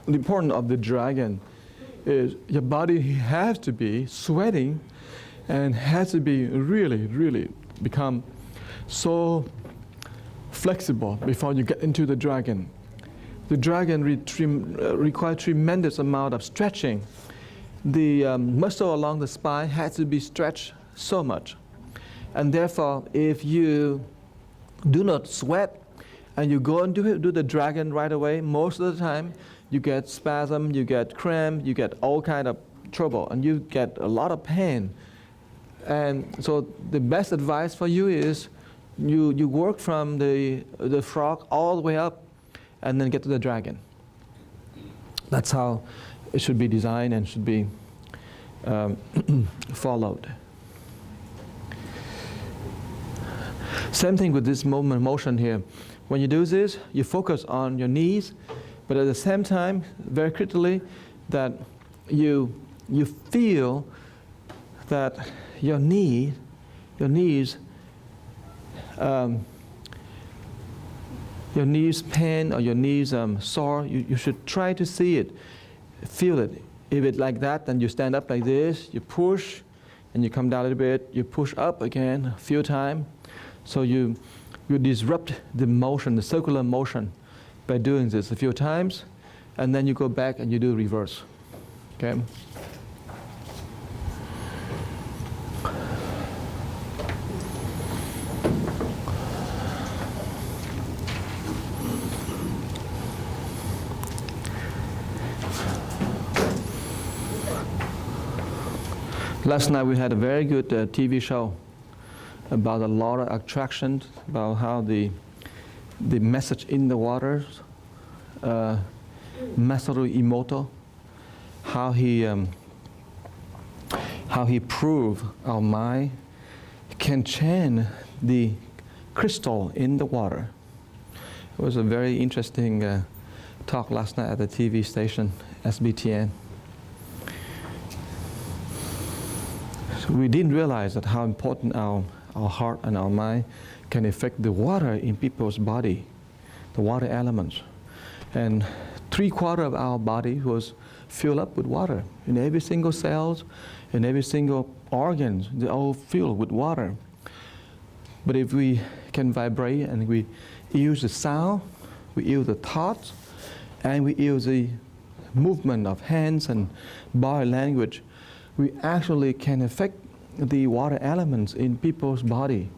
the importance of the dragon is your body has to be sweating and has to be really become so flexible before you get into the dragon. The dragon requires tremendous amount of stretching. The muscle along the spine has to be stretched so much. And therefore, if you do not sweat and you go and do the dragon right away, most of the time you get spasm, you get cramp, you get all kind of trouble, and you get a lot of pain. And so the best advice for you is you work from the frog all the way up and then get to the dragon. That's how it should be designed and should be followed. Same thing with this movement motion here. When you do this, you focus on your knees, but at the same time, very critically, that you feel that your knees pain or your knees sore, you should try to see it, feel it. If it's like that, then you stand up like this, you push, and you come down a little bit, you push up again a few times. So you disrupt the motion, the circular motion, by doing this a few times, and then you go back and you do reverse. Okay? Last night we had a very good TV show about the law of attraction, about how the message in the waters, Masaru Emoto, how he proved our mind can change the crystal in the water. It was a very interesting talk last night at the TV station, SBTN. So we didn't realize that how important our heart and our mind can affect the water in people's body, the water elements. And 3/4 of our body was filled up with water. In every single cells, in every single organs, they're all filled with water. But if we can vibrate and we use the sound, we use the thoughts, and we use the movement of hands and body language, we actually can affect the water elements in people's body.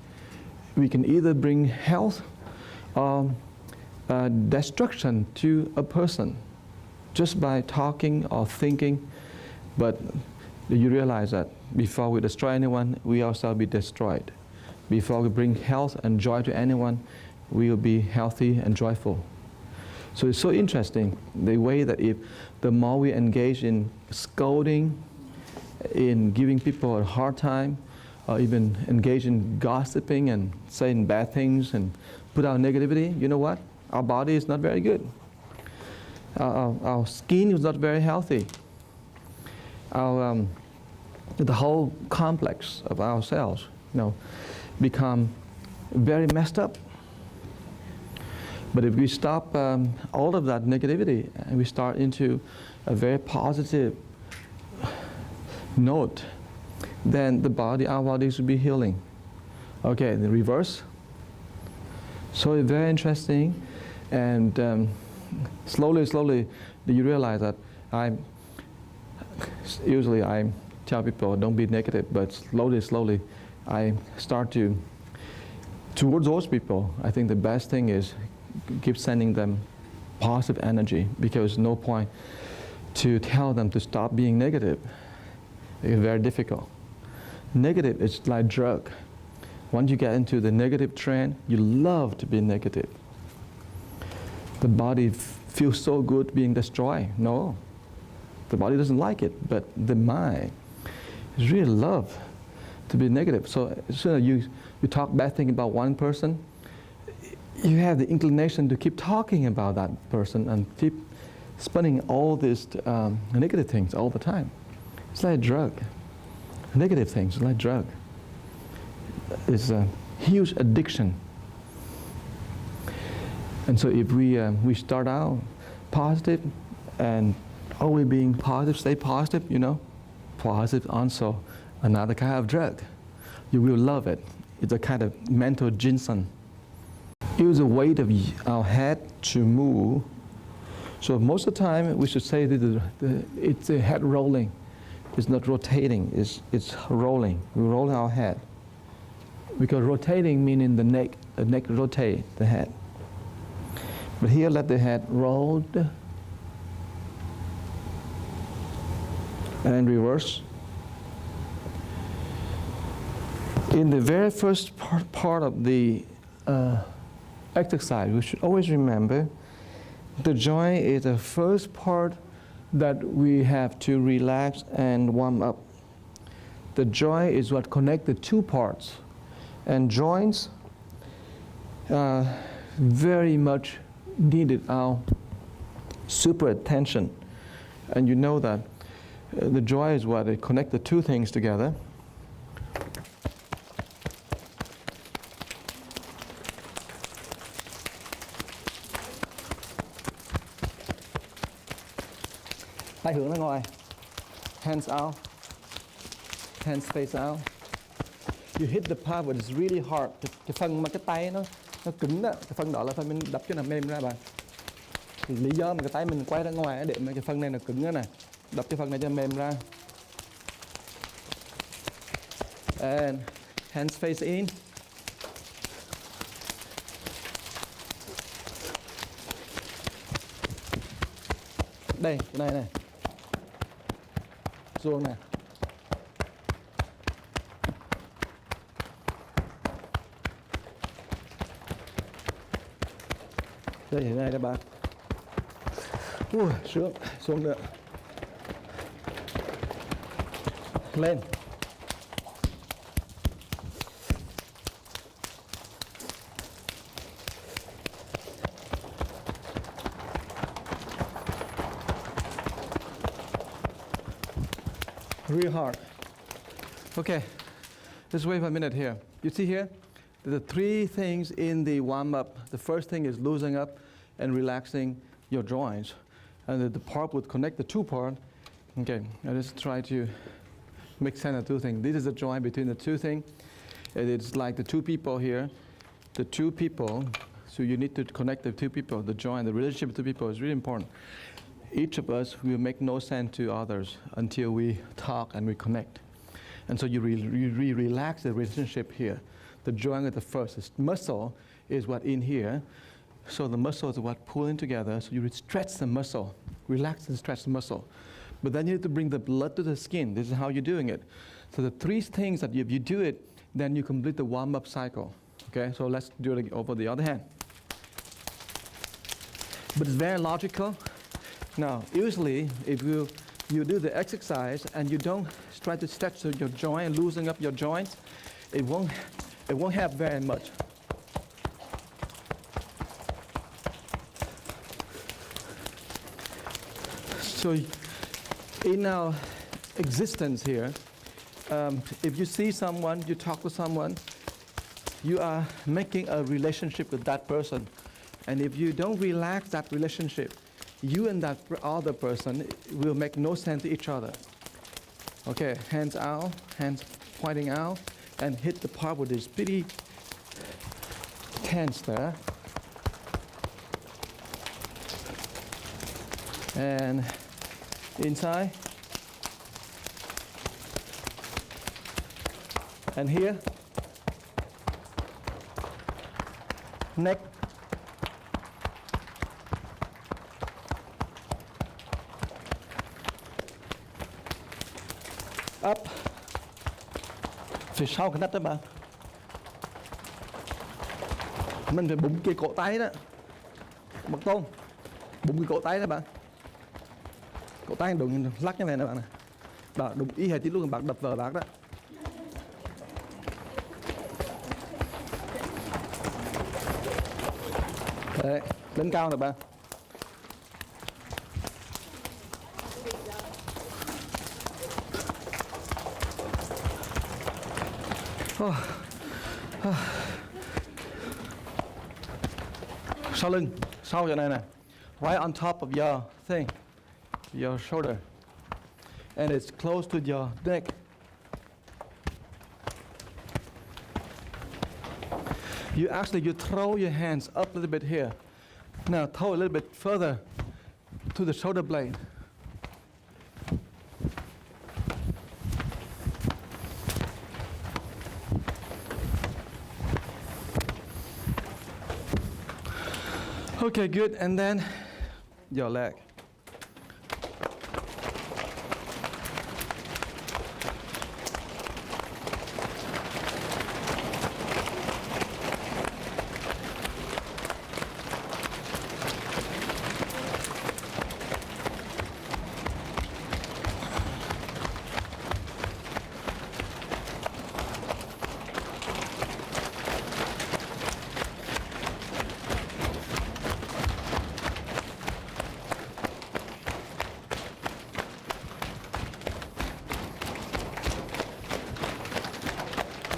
We can either bring health or destruction to a person just by talking or thinking. But you realize that before we destroy anyone, we ourselves be destroyed. Before we bring health and joy to anyone, we will be healthy and joyful. So it's so interesting the way that if the more we engage in scolding, in giving people a hard time, or even engage in gossiping and saying bad things and put out negativity, you know what? Our body is not very good. Our skin is not very healthy. The whole complex of ourselves, become very messed up. But if we stop all of that negativity and we start into a very positive note, then our bodies will be healing. Okay, the reverse. So it's very interesting, and slowly you realize that I tell people don't be negative, but slowly I start towards those people. I think the best thing is keep sending them positive energy, because no point to tell them to stop being negative. It's very difficult. Negative is like drug. Once you get into the negative trend, you love to be negative. The body feels so good being destroyed. No, the body doesn't like it, but the mind is really love to be negative. So as soon as you talk bad thing about one person, you have the inclination to keep talking about that person and keep spinning all these negative things all the time. It's like a drug. Negative things are like drug. It's a huge addiction. And so if we start out positive, and always being positive, stay positive, you know. Positive also another kind of drug. You will love it. It's a kind of mental ginseng. Use the weight of our head to move. So most of the time we should say that it's the head rolling. It's not rotating, it's rolling. We roll our head. Because rotating meaning the neck rotate the head. But here let the head roll and reverse. In the very first part of the exercise, we should always remember the joint is the first part that we have to relax and warm up. The joint is what connects the two parts. And joints very much needed our super attention. And you know that the joint is what they connect the two things together. Tay hướng ra ngoài. Hands out. Hands face out. You hit the part where it's really hard. Cái phần mà cái tay nó cứng đó, cái phần đó là phần mình đập cho nó mềm ra bạn. Thì lý do mà cái tay mình quay ra ngoài để mà cái phần này nó cứng đó nè. Đập cái phần này cho mềm ra. And hands face in. Đây, cái này này. Xuống nè. Đây thế này các bạn. Ui, xuống, xuống nữa. Lên. Real hard. Okay, let's wait for a minute here. You see here? There are three things in the warm-up. The first thing is loosening up and relaxing your joints. And the part would connect the two parts. Okay, I just try to make sense of two things. This is a joint between the two things. It's like the two people here. The two people, so you need to connect the two people. The joint, the relationship with two people is really important. Each of us will make no sense to others until we talk and we connect. And so you relax the relationship here. The joint of the first is muscle is what in here. So the muscles are what pulling together. So you stretch the muscle, relax and stretch the muscle. But then you need to bring the blood to the skin. This is how you're doing it. So the three things that if you do it, then you complete the warm-up cycle. Okay, so let's do it over the other hand. But it's very logical. Now, usually, if you do the exercise and you don't try to stretch your joint and loosen up your joints, it won't help very much. So, in our existence here, if you see someone, you talk to someone, you are making a relationship with that person. And if you don't relax that relationship, you and that other person will make no sense to each other. Okay, hands out, hands pointing out, and hit the part where it's pretty tense there. And inside. And here. Neck. Up. Phía sau cái nách đó bạn. Mình phải bụng cái cổ tay đó. Bật tôn. Bụng cái cổ tay đó bạn. Cổ tay đừng lắc như này nè bạn này. Đó, đụng ý hệt tí luôn bạn đập vào bác đó. Đấy, lên cao nè bạn. Sau lưng, sau chỗ này nè. Right on top of your thing. your shoulder. And it's close to your neck. You throw your hands up a little bit here. Now throw a little bit further to the shoulder blade. Okay, good. And then your leg.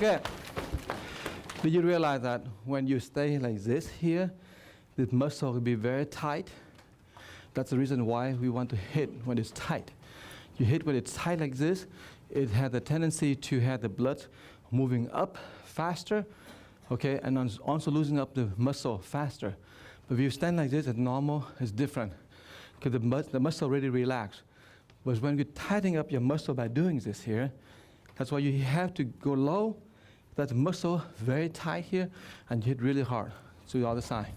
Okay. Do you realize that when you stay like this here, this muscle will be very tight? That's the reason why we want to hit when it's tight. You hit when it's tight like this, it has a tendency to have the blood moving up faster, okay, and also losing up the muscle faster. But if you stand like this, it's normal, it's different, because the muscle already relaxed. But when you're tightening up your muscle by doing this here, that's why you have to go low, that muscle very tight here, and you hit really hard to the other side.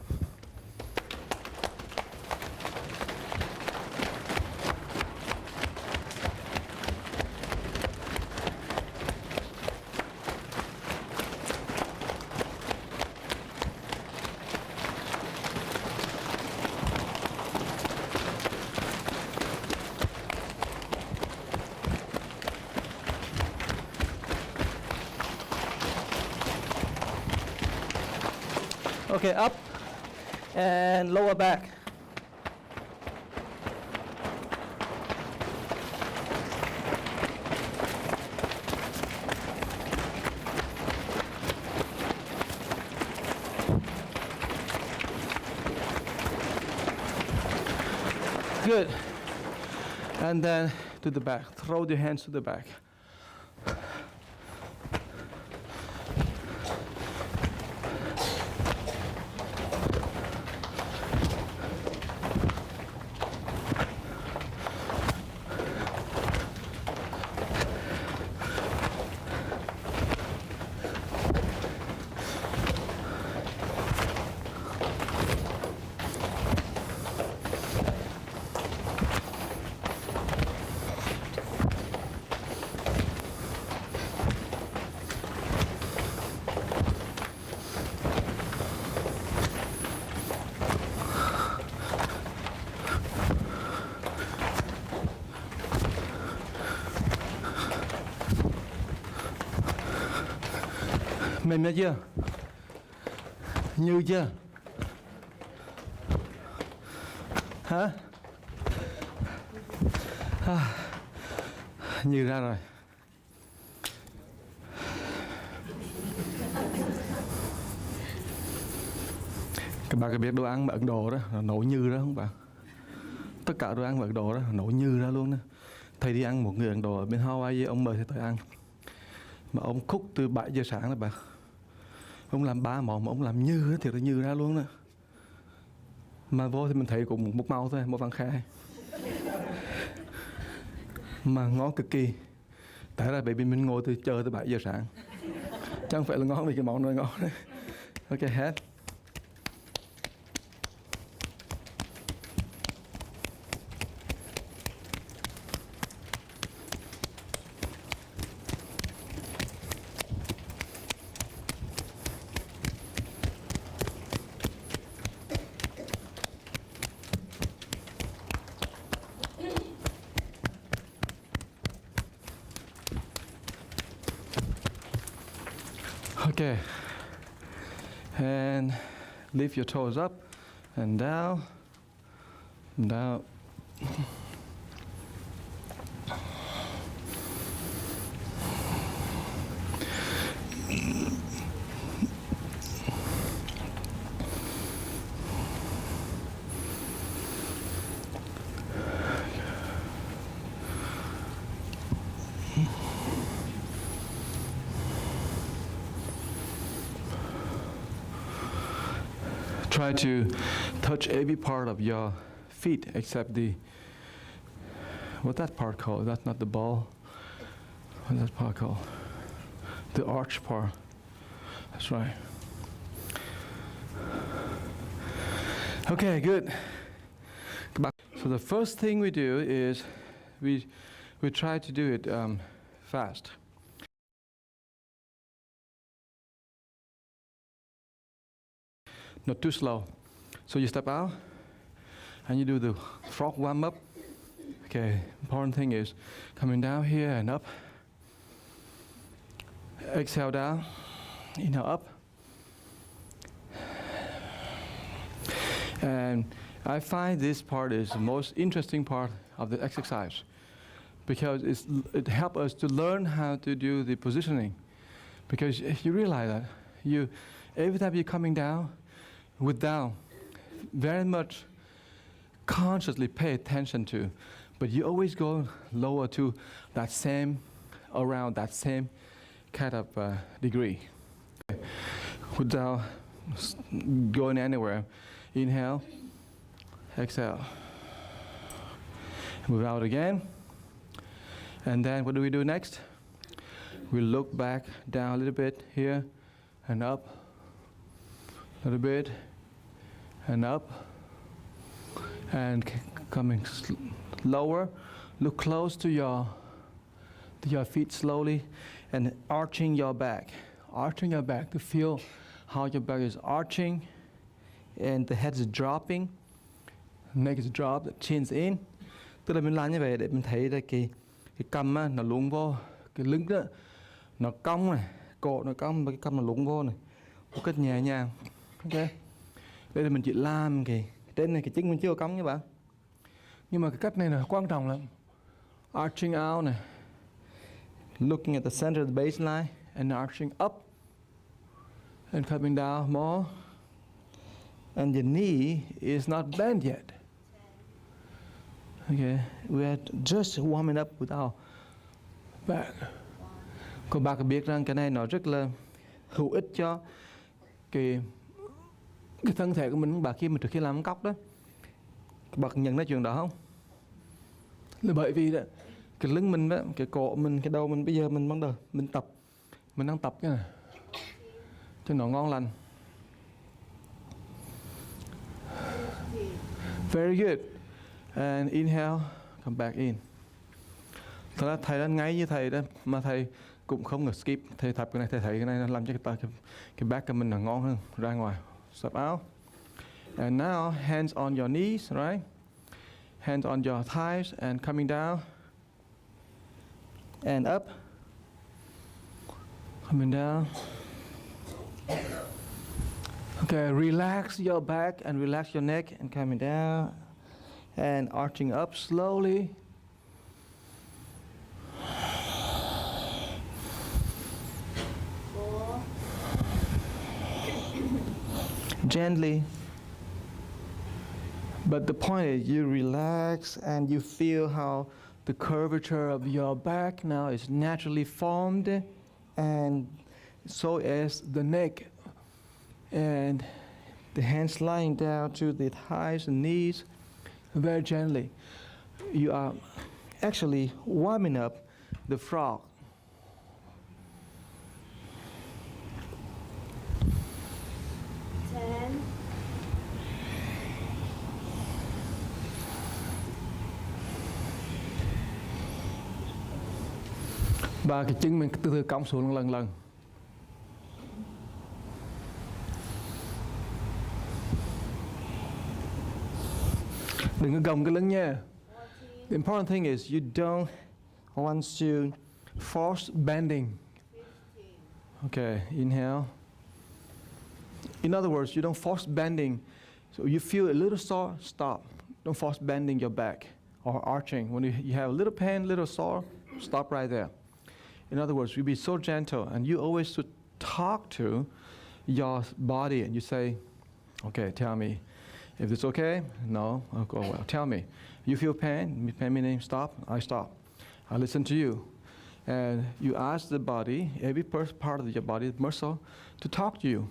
Okay, up and lower back. Good. And then to the back. Throw the hands to the back. Mềm ra chưa? Như chưa? Hả? Như ra rồi. Các bạn có biết đồ ăn mà Ấn Độ đó, nó nấu như đó không bạn? Tất cả đồ ăn mà Ấn Độ đó, nấu như ra luôn đó. Thầy đi ăn một người Ấn Độ ở bên Hawaii, ông mời thầy tới ăn. Mà ông cook từ 7 giờ sáng đó bạn. Ông làm 3 món mà ông làm như thiệt là như ra luôn đó. Mà vô thì mình thấy cũng một màu thôi, một vàng khai. Mà ngon cực kỳ. Tại là bởi vì mình ngồi chờ từ 7 giờ sáng. Chẳng phải là ngon vì cái món nó ngon đấy. Ok, hết. Okay, and lift your toes up and down, down. try to touch every part of your feet except what's that part called? That's not the ball. What's that part called? The arch part. That's right. Okay, good. So the first thing we do is we try to do it fast. Not too slow. So you step out and you do the frog warm up. Okay, important thing is coming down here and up. Exhale down, inhale up. And I find this part is the most interesting part of the exercise because it helps us to learn how to do the positioning. Because if you realize that every time you're coming down, without very much consciously pay attention to, but you always go lower to that same, around that same kind of degree. Without going anywhere. Inhale, exhale. Move out again. And then what do we do next? We look back down a little bit here and up. A little bit and up, and coming lower. Look close to your feet slowly, and arching your back to feel how your back is arching, and the head is dropping, neck is dropped, the chin's in. Tức là mình làm như vậy để mình thấy là cái cằm á, nó lún vô, cái lưng đó nó cong này, cổ nó cong và cái cằm nó lún vô này, một cách nhẹ nhàng. Ok, đây là mình chỉ làm cái trên này, cái chân mình chưa có cong nha bạn, nhưng mà cái cách này là quan trọng lắm. Arching out này, looking at the center of the baseline and arching up and coming down more, and the knee is not bent yet. Okay, we are just warming up with our back. Cô bác có biết rằng cái này nó rất là hữu ích cho cái thân thể của mình, bà khi mà trước khi làm cóc đó. Các bạn nhận ra chuyện đó không? Là bởi vì đó, cái lưng mình đó, cái cổ mình, cái đầu mình bây giờ mình bắt đầu mình đang tập cái này cho nó ngon lành. Very good. And inhale, come back in. Thật ra thầy đã ngay như thầy đó, mà thầy cũng không ngờ skip. Thầy tập cái này, thầy thấy cái này làm cho cái back của mình là ngon hơn. Ra ngoài, step out. And now, hands on your knees, right? Hands on your thighs and coming down. And up. Coming down. Okay, relax your back and relax your neck and coming down. And arching up slowly. Gently. But the point is you relax and you feel how the curvature of your back now is naturally formed, and so is the neck. And the hands lying down to the thighs and knees very gently. You are actually warming up the frog. Và cái chân mình từ từ cong xuống lần lần. Đừng có gồng cái lưng nha. The important thing is you don't want to force bending. Okay, inhale. In other words, you don't force bending. So you feel a little sore, stop. Don't force bending your back or arching. When you have a little pain, little sore, stop right there. In other words, you be so gentle, and you always should talk to your body, and you say, okay, tell me if it's okay. No, okay, well, tell me. You feel pain? Pain meaning stop. I stop. I listen to you, and you ask the body, every part of your body, muscle, to talk to you.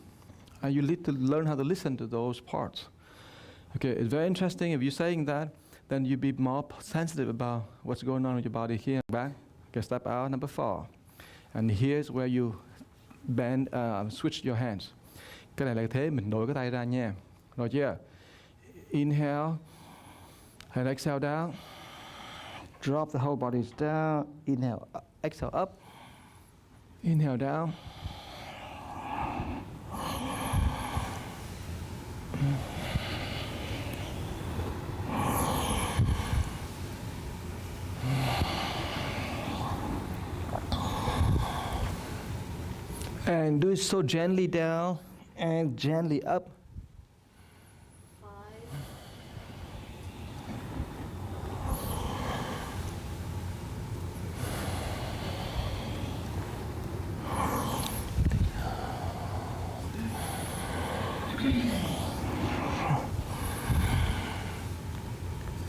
And you need to learn how to listen to those parts. Okay, it's very interesting. If you're saying that, then you be more sensitive about what's going on with your body here and back. Okay, step out, number 4. And here's where you bend, switch your hands. Cái này là thế mình đổi cái tay ra nha. Rồi chưa? Inhale, and exhale down. Drop the whole body down. Inhale, exhale up. Inhale down. And do it so gently down and gently up. 5,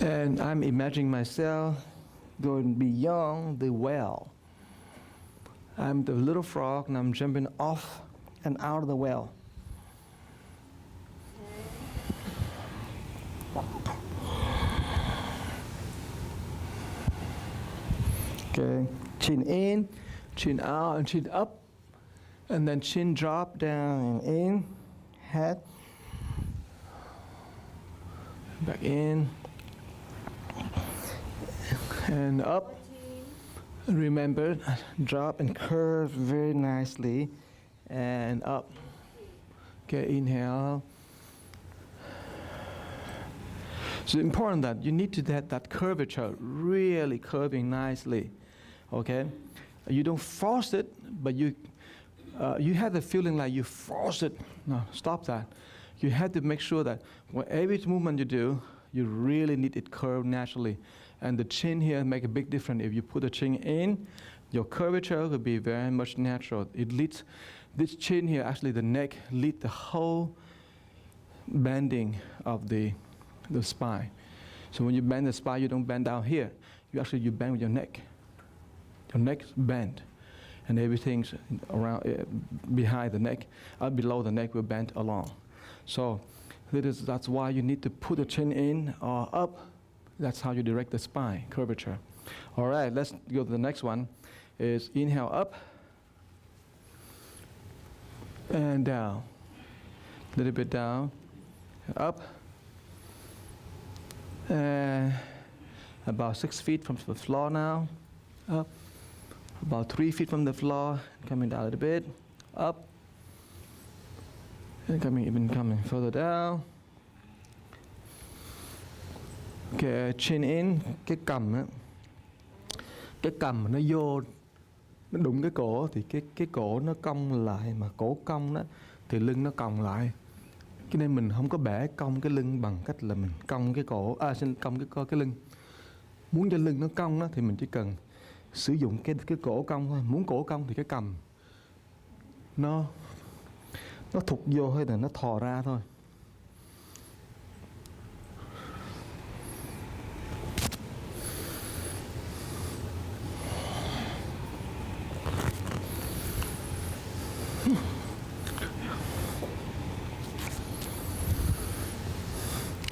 And I'm imagining myself going beyond the well. I'm the little frog and I'm jumping off and out of the well. 10, Okay, chin in, chin out, and chin up. And then chin drop down and in, head. Back in. And up. 14, Remember, drop and curve very nicely. And up. Okay, inhale. So it's important that you need to get that curvature really curving nicely. Okay? You don't force it, but you have the feeling like you force it. No, stop that. You have to make sure that every movement you do, you really need it curved naturally. And the chin here make a big difference. If you put the chin in, your curvature will be very much natural. It leads, this chin here, actually the neck, leads the whole bending of the spine. So when you bend the spine, you don't bend down here. You bend with your neck. Your neck's bent. And everything's around behind the neck, below the neck will bend along. So that's why you need to put the chin in or up. That's how you direct the spine curvature. All right, let's go to the next one. Is inhale up and down. A little bit down, up. And about 6 feet from the floor now. Up. About 3 feet from the floor, coming down a little bit, up, and coming further down. Okay, chin in, cái cằm nó vô, nó đụng cái cổ thì cái cổ nó cong lại, mà cổ cong đó thì lưng nó còng lại. Cho nên mình không có bẻ cong cái lưng bằng cách là mình cong cái cổ, cong cái lưng. Muốn cho lưng nó cong đó thì mình chỉ cần sử dụng cái cổ cong thôi. Muốn cổ cong thì cái cằm nó thụt vô hay là nó thò ra thôi.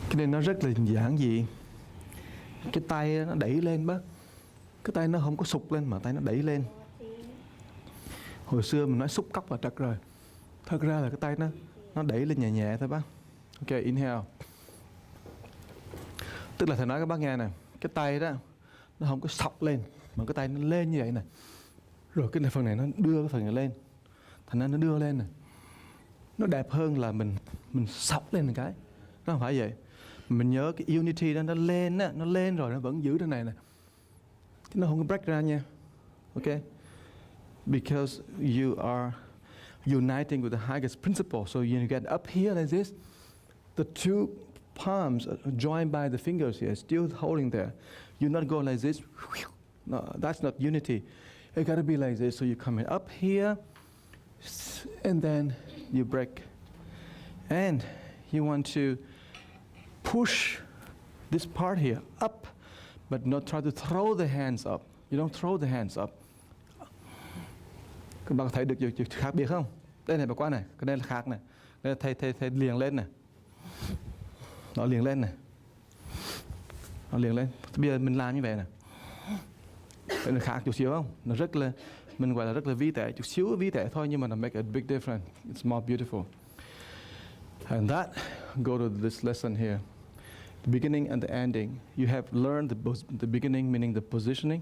Cái này nó rất là giản dị. Cái tay nó đẩy lên bác. Cái tay nó không có sụp lên mà tay nó đẩy lên. 14, Hồi xưa mình nói xúc cốc là trật rồi. Thật ra là cái tay nó đẩy lên nhẹ nhẹ thôi bác. Ok, inhale. Tức là thầy nói các bác nghe nè, cái tay đó nó không có sọc lên mà cái tay nó lên như vậy nè. Rồi cái này phần này nó đưa cái phần này lên. Thành ra nó đưa lên nè. Nó đẹp hơn là mình sọc lên một cái. Nó không phải vậy. Mình nhớ cái unity đó nó lên á, nó lên rồi nó vẫn giữ trên này nè. Chứ nó không có break ra nha. Ok. Because you are uniting with the highest principle. So you get up here like this. The two palms are joined by the fingers here, still holding there. You not go like this. No, that's not unity. It got to be like this. So you're coming up here, and then you break. And you want to push this part here up, but not try to throw the hands up. You don't throw the hands up. Các bạn có thấy được khác biệt không? Đây này bà qua này, cái đây là khác này. thầy liền lên nè. Nó liền lên nè. Nó liền lên. Bây giờ mình làm như vậy nè. Nó khác chút xíu không? Nó rất là, mình gọi là rất là vi tế, chút xíu vi tế thôi nhưng mà nó make a big difference. It's more beautiful. And that, go to this lesson here. The beginning and the ending. You have learned the beginning, meaning the positioning.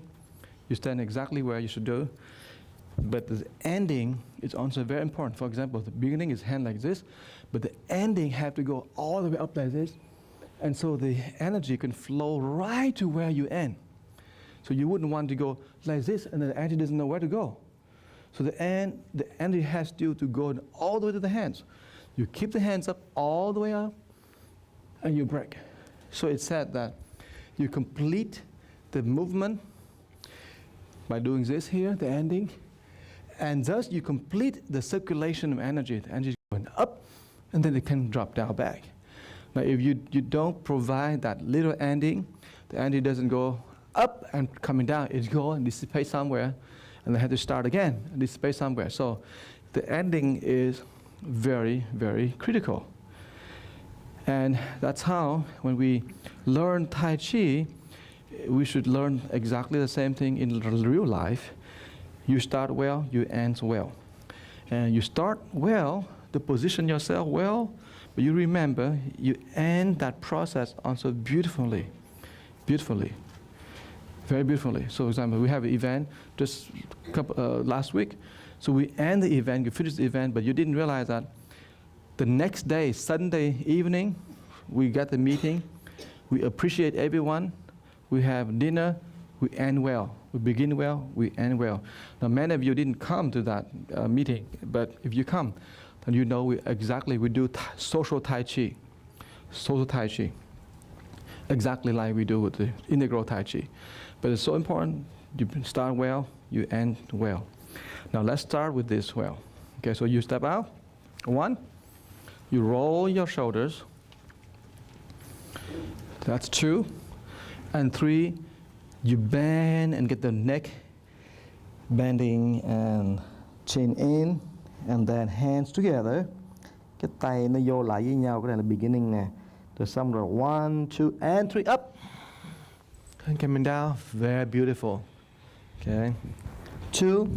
You stand exactly where you should do. But the ending is also very important. For example, the beginning is hand like this, but the ending have to go all the way up like this. And so the energy can flow right to where you end. So you wouldn't want to go like this and the energy doesn't know where to go. So the energy has to go all the way to the hands. You keep the hands up all the way up and you break. So it's said that you complete the movement by doing this here, the ending, and thus you complete the circulation of energy. The energy is going up and then it can drop down back. Now if you don't provide that little ending, the energy doesn't go up and coming down, it goes and dissipates somewhere and they have to start again and dissipate somewhere. So the ending is very, very critical. And that's how when we learn Tai Chi, we should learn exactly the same thing in real life. You start well, you end well. And you start well, to position yourself well, but you remember, you end that process also beautifully, beautifully, very beautifully. So for example, we have an event just last week. So we end the event, you finish the event, but you didn't realize that the next day, Sunday evening, we got the meeting, we appreciate everyone, we have dinner, we end well. We begin well, we end well. Now many of you didn't come to that meeting, but if you come, then you know we do social Tai Chi. Social Tai Chi. Exactly like we do with the integral Tai Chi. But it's so important, you start well, you end well. Now let's start with this well. Okay, so you step out. 1, you roll your shoulders. That's 2. And 3, you bend and get the neck bending and chin in and then hands together. Cái tay nó vô lại với nhau, cái này là beginning nè. Rồi xong rồi 1, 2 and 3 up. And coming down, very beautiful. Okay. 2.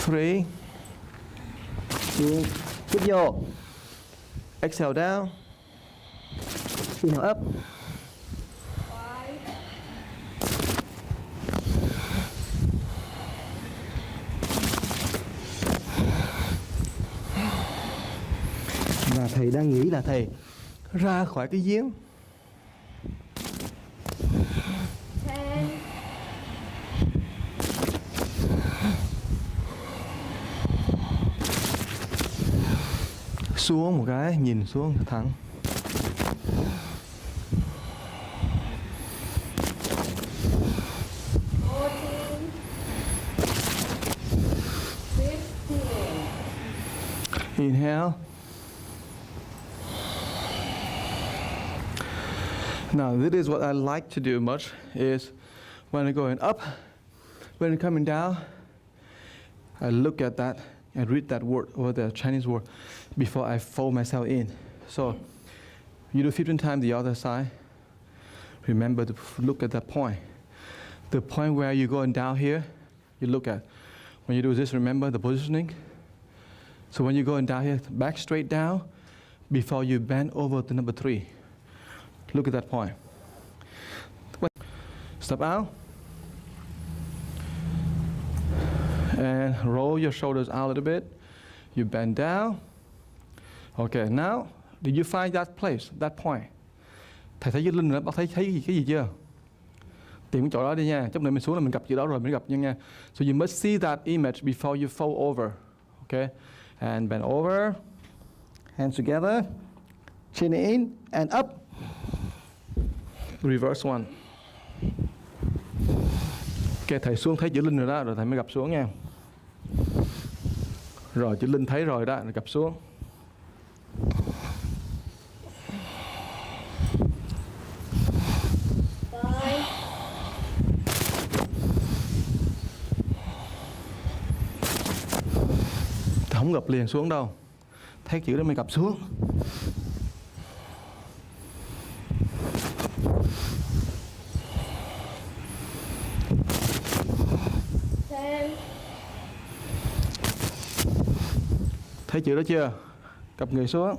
3. Hít vô. Exhale down. Inhale up. 5. Và thầy đang nghĩ là thầy ra khỏi cái giếng. 10. Xuống một cái, nhìn xuống thẳng. 15. Inhale. Now this is what I like to do much is when I'm going up, when I'm coming down, I look at that and read that word or the Chinese word before I fold myself in. So you do 15 times the other side. Remember to look at that point. The point where you're going down here, you look at. When you do this, remember the positioning. So when you're going down here, back straight down before you bend over to number 3. Look at that point. Step out. And roll your shoulders out a little bit. You bend down. Okay, now, did you find that place, that point? Thầy thấy cái lưng nữa, bác thấy cái gì chưa? Tìm cái chỗ đó đi nha. Trong này mình xuống là mình gặp chữ đó rồi, mình gặp nha. So you must see that image before you fall over. Okay? And bend over. Hands together. Chin in and up. Reverse one. Ok, thầy xuống thấy chữ linh rồi đó, rồi thầy mới gập xuống nha. Rồi chữ linh thấy rồi đó, rồi gập xuống. không gập liền xuống đâu. Thấy chữ đó mình gập xuống. Thấy chữ đó chưa? Gập người xuống.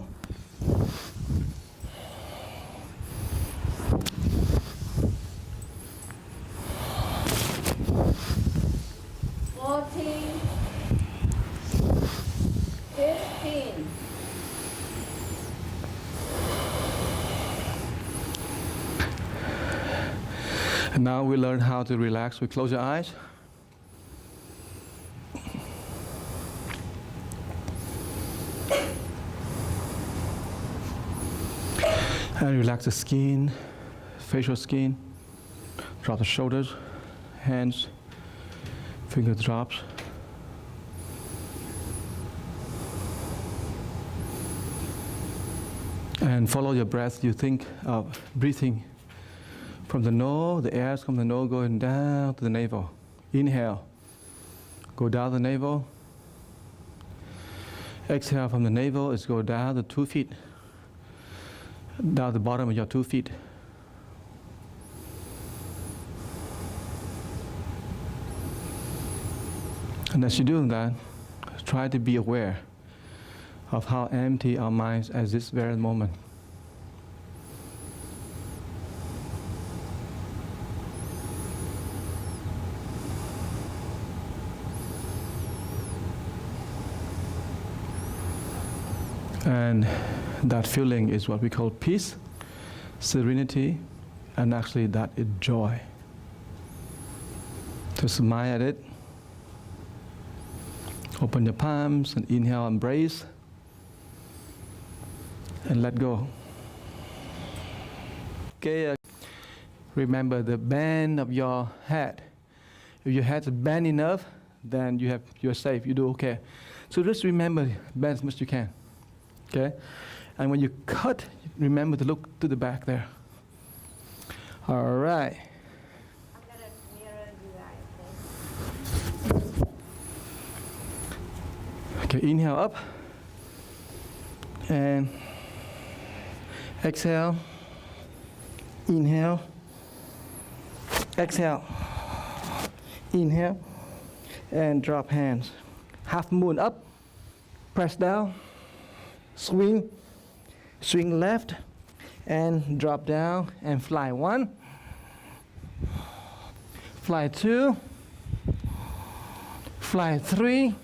And now we learn how to relax. We close your eyes. And relax the skin, facial skin. Drop the shoulders, hands, finger drops. And follow your breath. You think of breathing from the nose, the air from the nose going down to the navel. Inhale, go down the navel. Exhale from the navel is go down the 2 feet, down the bottom of your 2 feet. And as you're doing that, try to be aware of how empty our minds at this very moment. And that feeling is what we call peace, serenity, and actually that is joy. To smile at it. Open your palms and inhale, embrace, and let go. Okay, remember the bend of your head. If your head is bent enough, then you're safe, you do okay. So just remember, bend as much as you can. Okay? And when you cut, remember to look to the back there. All right. I'm going to mirror you guys. Okay, inhale up. And exhale. Inhale. Exhale. Inhale. And drop hands. Half moon up. Press down. Swing. Swing left. And drop down and fly 1. Fly 2. Fly 3.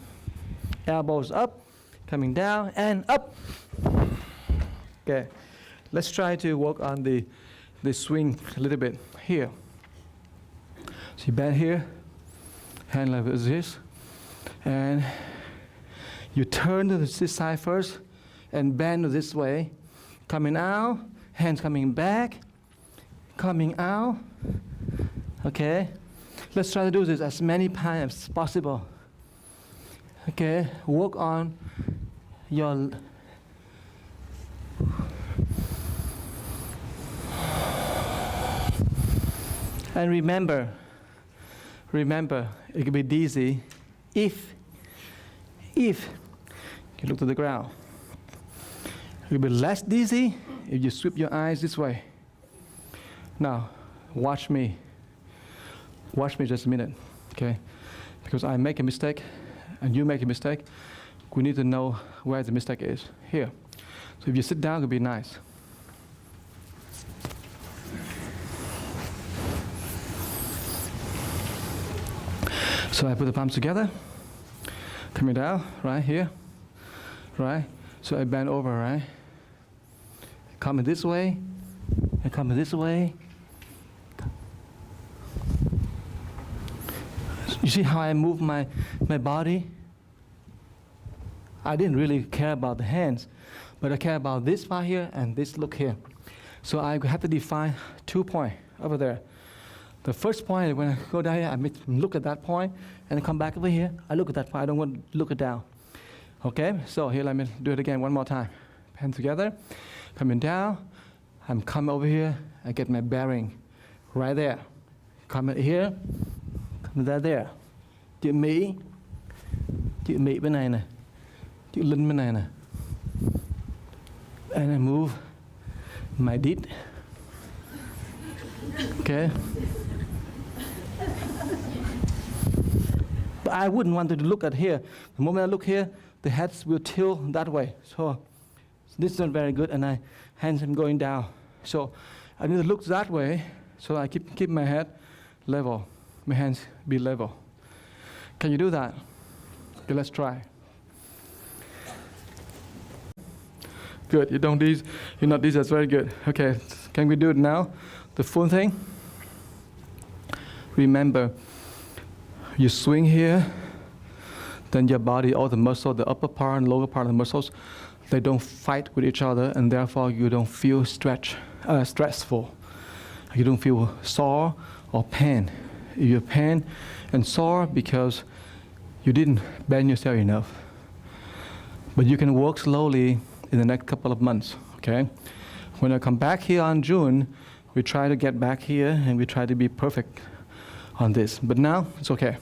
Elbows up. Coming down and up. Okay. Let's try to work on the swing a little bit here. So you bend here. Hand level is this. And you turn to this side first. And bend this way, coming out, hands coming back, coming out. Okay, let's try to do this as many times as possible. Okay, work on your and remember, it can be dizzy if you look to the ground. It will be less dizzy if you sweep your eyes this way. Now, watch me. Watch me just a minute, okay? Because I make a mistake and you make a mistake, we need to know where the mistake is. Here. So if you sit down, it would be nice. So I put the palms together, coming down, right here, right? So I bend over, right? Coming this way, and coming this way. You see how I move my body? I didn't really care about the hands, but I care about this part here and this look here. So I have to define 2 points over there. The first point, when I go down here, I look at that point, and I come back over here, I look at that point. I don't want to look it down. Okay, so here, let me do it again one more time. Hands together, coming down. I'm coming over here, I get my bearing right there. Coming here, coming there. Chữ Mỹ bên này này. chữ linh bên này nè. And I move my dit. Okay. But I wouldn't want to look at here. The moment I look here, the heads will tilt that way. So this is not very good, and I hands am going down. So I need to look that way, so I keep my head level, my hands be level. Can you do that? Okay, let's try. Good. You don't these. You know these. That's very good. Okay. Can we do it now? The full thing. Remember, you swing here, then your body, all the muscle, the upper part and lower part of the muscles, they don't fight with each other, and therefore you don't feel stressful. You don't feel sore or pain. You're pain and sore because you didn't bend yourself enough. But you can work slowly in the next couple of months, okay? When I come back here on June, we try to get back here and we try to be perfect on this. But now, it's okay.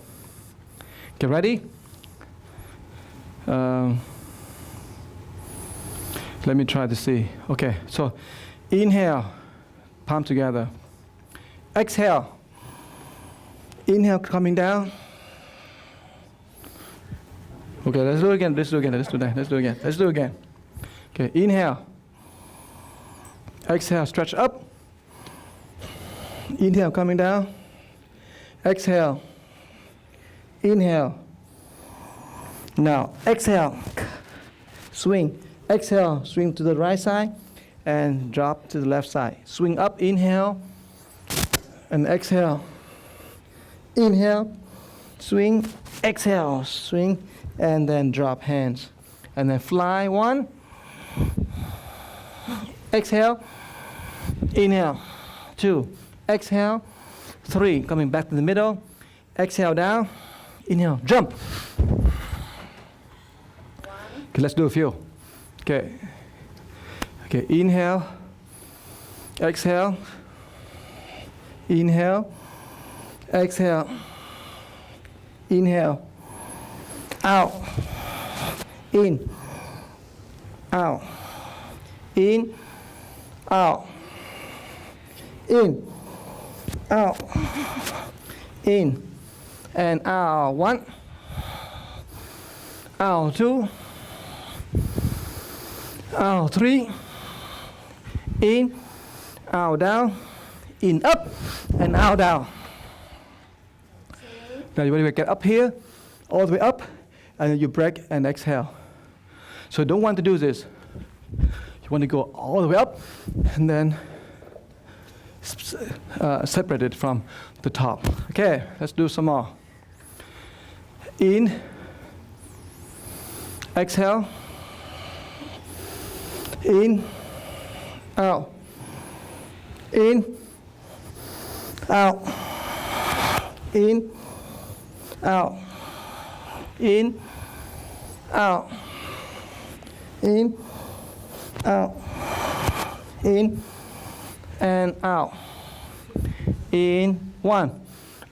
Get ready? Let me try to see. Okay, so inhale, palm together. Exhale. Inhale, coming down. Okay, let's do it again. Let's do it again. Okay, inhale. Exhale, stretch up. Inhale, coming down. Exhale. Inhale. Now, exhale. Swing. Exhale, swing to the right side and drop to the left side. Swing up, inhale, and exhale. Inhale, swing, exhale, swing, and then drop hands. And then fly, 1. Exhale, inhale, 2. Exhale, 3. Coming back to the middle. Exhale down, inhale, jump. Okay, let's do a few. Okay. Okay, inhale, exhale, inhale, exhale, inhale, out, in, out, in, out, in, out, in, and out. 1, out, 2, out, 3, in, out, down, in, up, and out, down. Now you want to get up here, all the way up, and then you break and exhale. So you don't want to do this. You want to go all the way up, and then separate it from the top. Okay, let's do some more. In, exhale, in, out, in, out, in, out, in, out, in, out, in, and out. In, 1,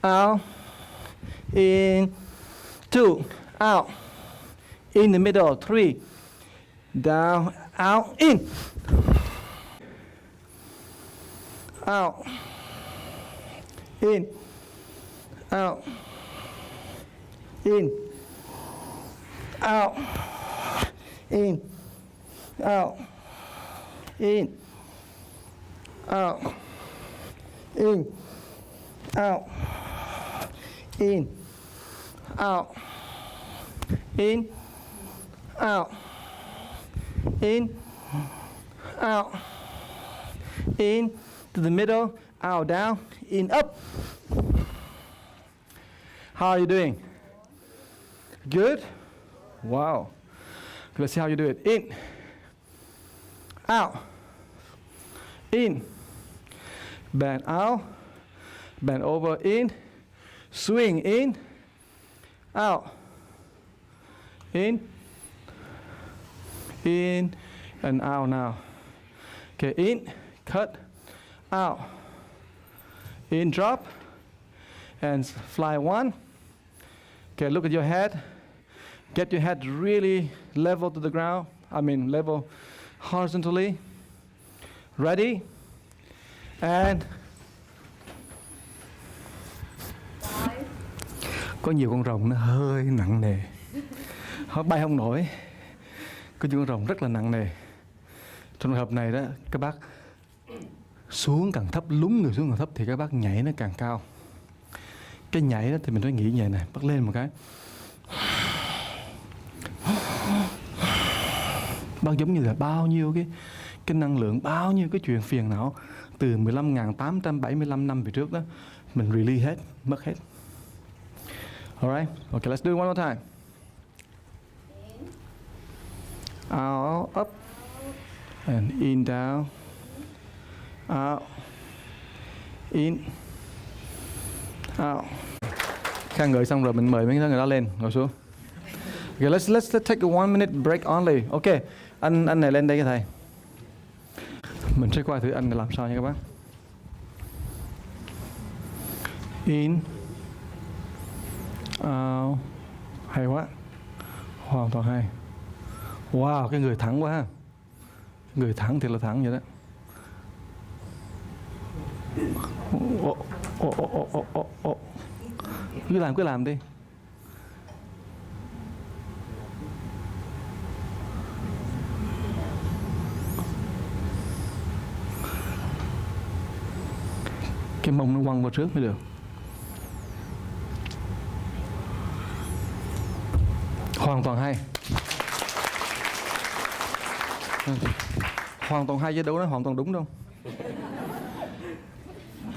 out, in, 2, out, in the middle, 3, down, out, in, out, in, out, in, out, in, out, in, out, in, out, in, out, in, out, in, out, in, to the middle, out, down, in, up. How are you doing? Good? Wow. Let's see how you do it. In, out, in, bend out, bend over, in, swing, in, out, in, and out now. Okay, in, cut, out, in, drop, and fly 1. Okay, look at your head, Get your head really level to the ground. I mean level horizontally. Ready? And có nhiều con rồng nó hơi nặng nề, nó bay không nổi. Có nhiều con rồng rất là nặng nề. Trong trường hợp này đó, các bác xuống càng thấp, lún người xuống càng thấp thì các bác nhảy nó càng cao. Cái nhảy đó thì mình phải nghĩ như vậy này, bắt lên một cái. Bác giống như là bao nhiêu cái năng lượng, bao nhiêu cái chuyện phiền não từ 15.875 năm về trước đó, mình release hết, mất hết. Alright, okay, let's do it one more time. Out, up, and in, down, out, in, out. Khen ngợi xong rồi mình mời mấy người đó lên, ngồi xuống. Okay, let's take a 1 minute break only. Okay, anh này lên đây cho thầy. Mình sẽ coi thử anh này làm sao nha các bác. In, out, hay quá, hoàn toàn hay. Wow, cái người thẳng quá ha. Người thẳng thì là thẳng vậy đó. Cứ làm đi. Cái mông nó quăng vào trước mới được. Hoàn toàn hay. Hoàn toàn hay chứ đâu đó hoàn toàn đúng đâu.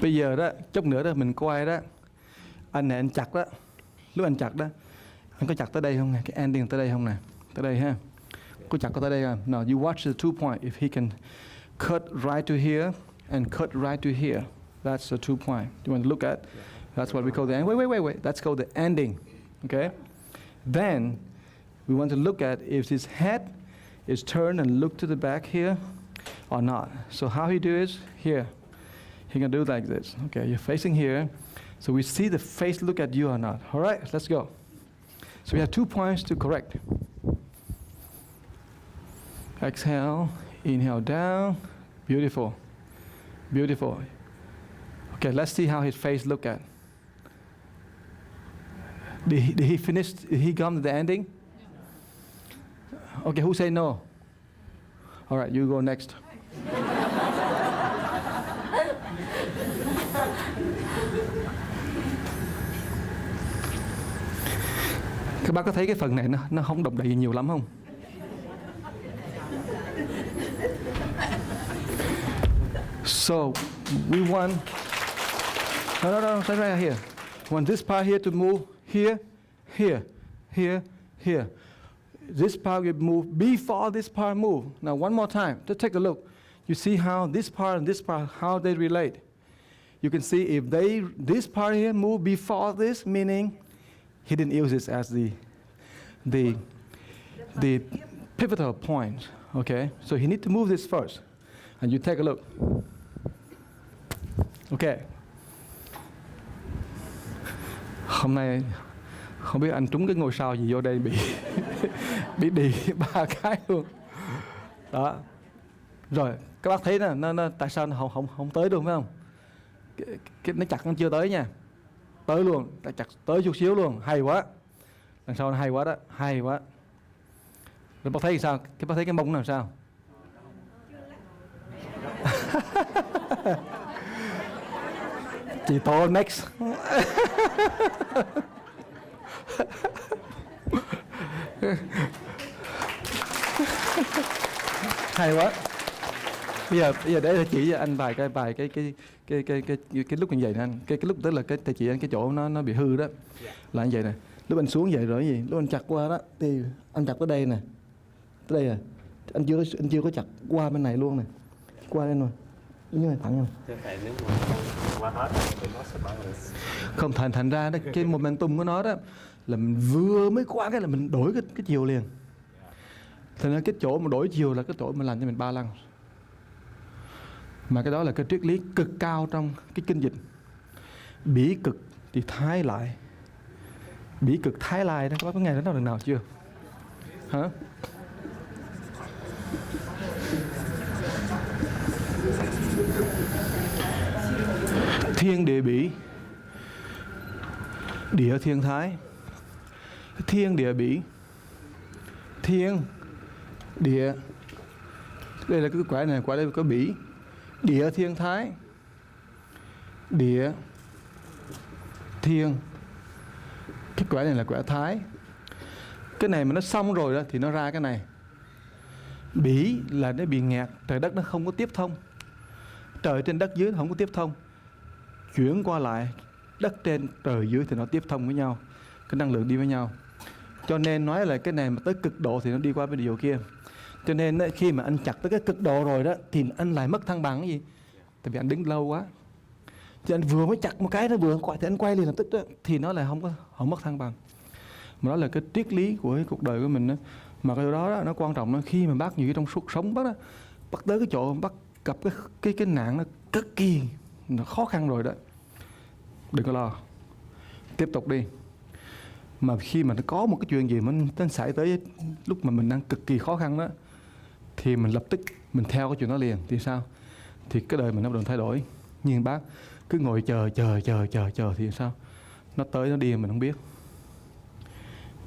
Bây giờ đó, chút nữa đó mình coi đó, anh này anh chặt đó. Lúc anh chặt đó, anh có chặt tới đây không nè? Cái ending tới đây không nè? Tới đây ha. Có chặt có tới đây không? No, you watch the 2 point. If he can cut right to here and cut right to here, that's the 2 point. You want to look at? That's what we call the end. Wait. That's called the ending. Okay? Then we want to look at if his head is turned and look to the back here or not. So how he do is here. He can do like this. Okay, you're facing here. So we see the face look at you or not. All right, let's go. So we have 2 points to correct. Exhale, inhale down. Beautiful. Beautiful. Okay, let's see how his face look at. Did he finish? Did he come to the ending? Okay, who say no? All right, you go next. Các bác có thấy cái phần này nó không động đậy nhiều lắm không? So we want no, stay right here. We want this part here to move here. This part will move before this part move. Now one more time, just take a look. You see how this part and this part, how they relate. You can see if this part here move before this, meaning he didn't use this as the pivotal point. Okay, so he need to move this first. And you take a look. Okay. Hôm nay không biết anh trúng cái ngôi sao gì vô đây bị đi 3 cái luôn. Đó. Rồi, các bác thấy nó tại sao nó không tới luôn phải không? Cái nó chặt nó chưa tới nha. Tới luôn, ta chặt tới chút xíu luôn, hay quá. Đằng sau nó hay quá đó, hay quá. Rồi bác thấy sao? Bác thấy cái mông nó làm sao? Chị Tô next. Hay quá. Bây giờ để chỉ cho anh vài cái lúc như vậy nè anh. Cái lúc tức là cái chỉ anh cái chỗ nó bị hư đó. Là như vậy nè. Lúc anh xuống vậy rồi gì? Lúc anh chặt qua đó thì anh chặt tới đây nè. Tới đây à. Anh chưa có chặt qua bên này luôn nè. Qua đây rồi. Như này thẳng rồi. Không thành ra đó, cái momentum của nó đó là mình vừa mới qua cái là mình đổi cái chiều liền. Thành ra cái chỗ mà đổi chiều là cái chỗ mà làm cho mình ba lăng. Mà cái đó là cái triết lý cực cao trong cái kinh dịch. Bỉ cực thì thái lại. Bỉ cực thái lại đó, các bác có nghe đến đó lần nào chưa? Hả? Thiên địa bỉ, địa thiên thái. Thiên địa bỉ, thiên địa, đây là cái quả này, quả đây có bỉ. Địa thiên thái, địa thiên, cái quả này là quả thái. Cái này mà nó xong rồi đó thì nó ra cái này. Bỉ là nó bị nghẹt, trời đất nó không có tiếp thông, trời trên đất dưới không có tiếp thông, chuyển qua lại đất trên trời dưới thì nó tiếp thông với nhau, cái năng lượng đi với nhau. Cho nên nói là cái này mà tới cực độ thì nó đi qua bên điều kia. Cho nên khi mà anh chặt tới cái cực độ rồi đó thì anh lại mất thăng bằng. Cái gì? Tại vì anh đứng lâu quá. Chứ anh vừa mới chặt một cái nó vừa quay thì anh quay liền lập tức đó, thì nó lại không mất thăng bằng. Mà đó là cái triết lý của cái cuộc đời của mình đó. Mà cái đó, nó quan trọng đó, khi mà bác nhiều trong suốt sống bác tới cái chỗ bác gặp cái nạn nó cực kỳ nó khó khăn rồi đó, đừng có lo, tiếp tục đi. Mà khi mà nó có một cái chuyện gì mà nó xảy tới lúc mà mình đang cực kỳ khó khăn đó, thì mình lập tức mình theo cái chuyện đó liền thì sao? Thì cái đời mình nó bắt đầu thay đổi. Nhưng bác cứ ngồi chờ thì sao? Nó tới nó đi mình không biết.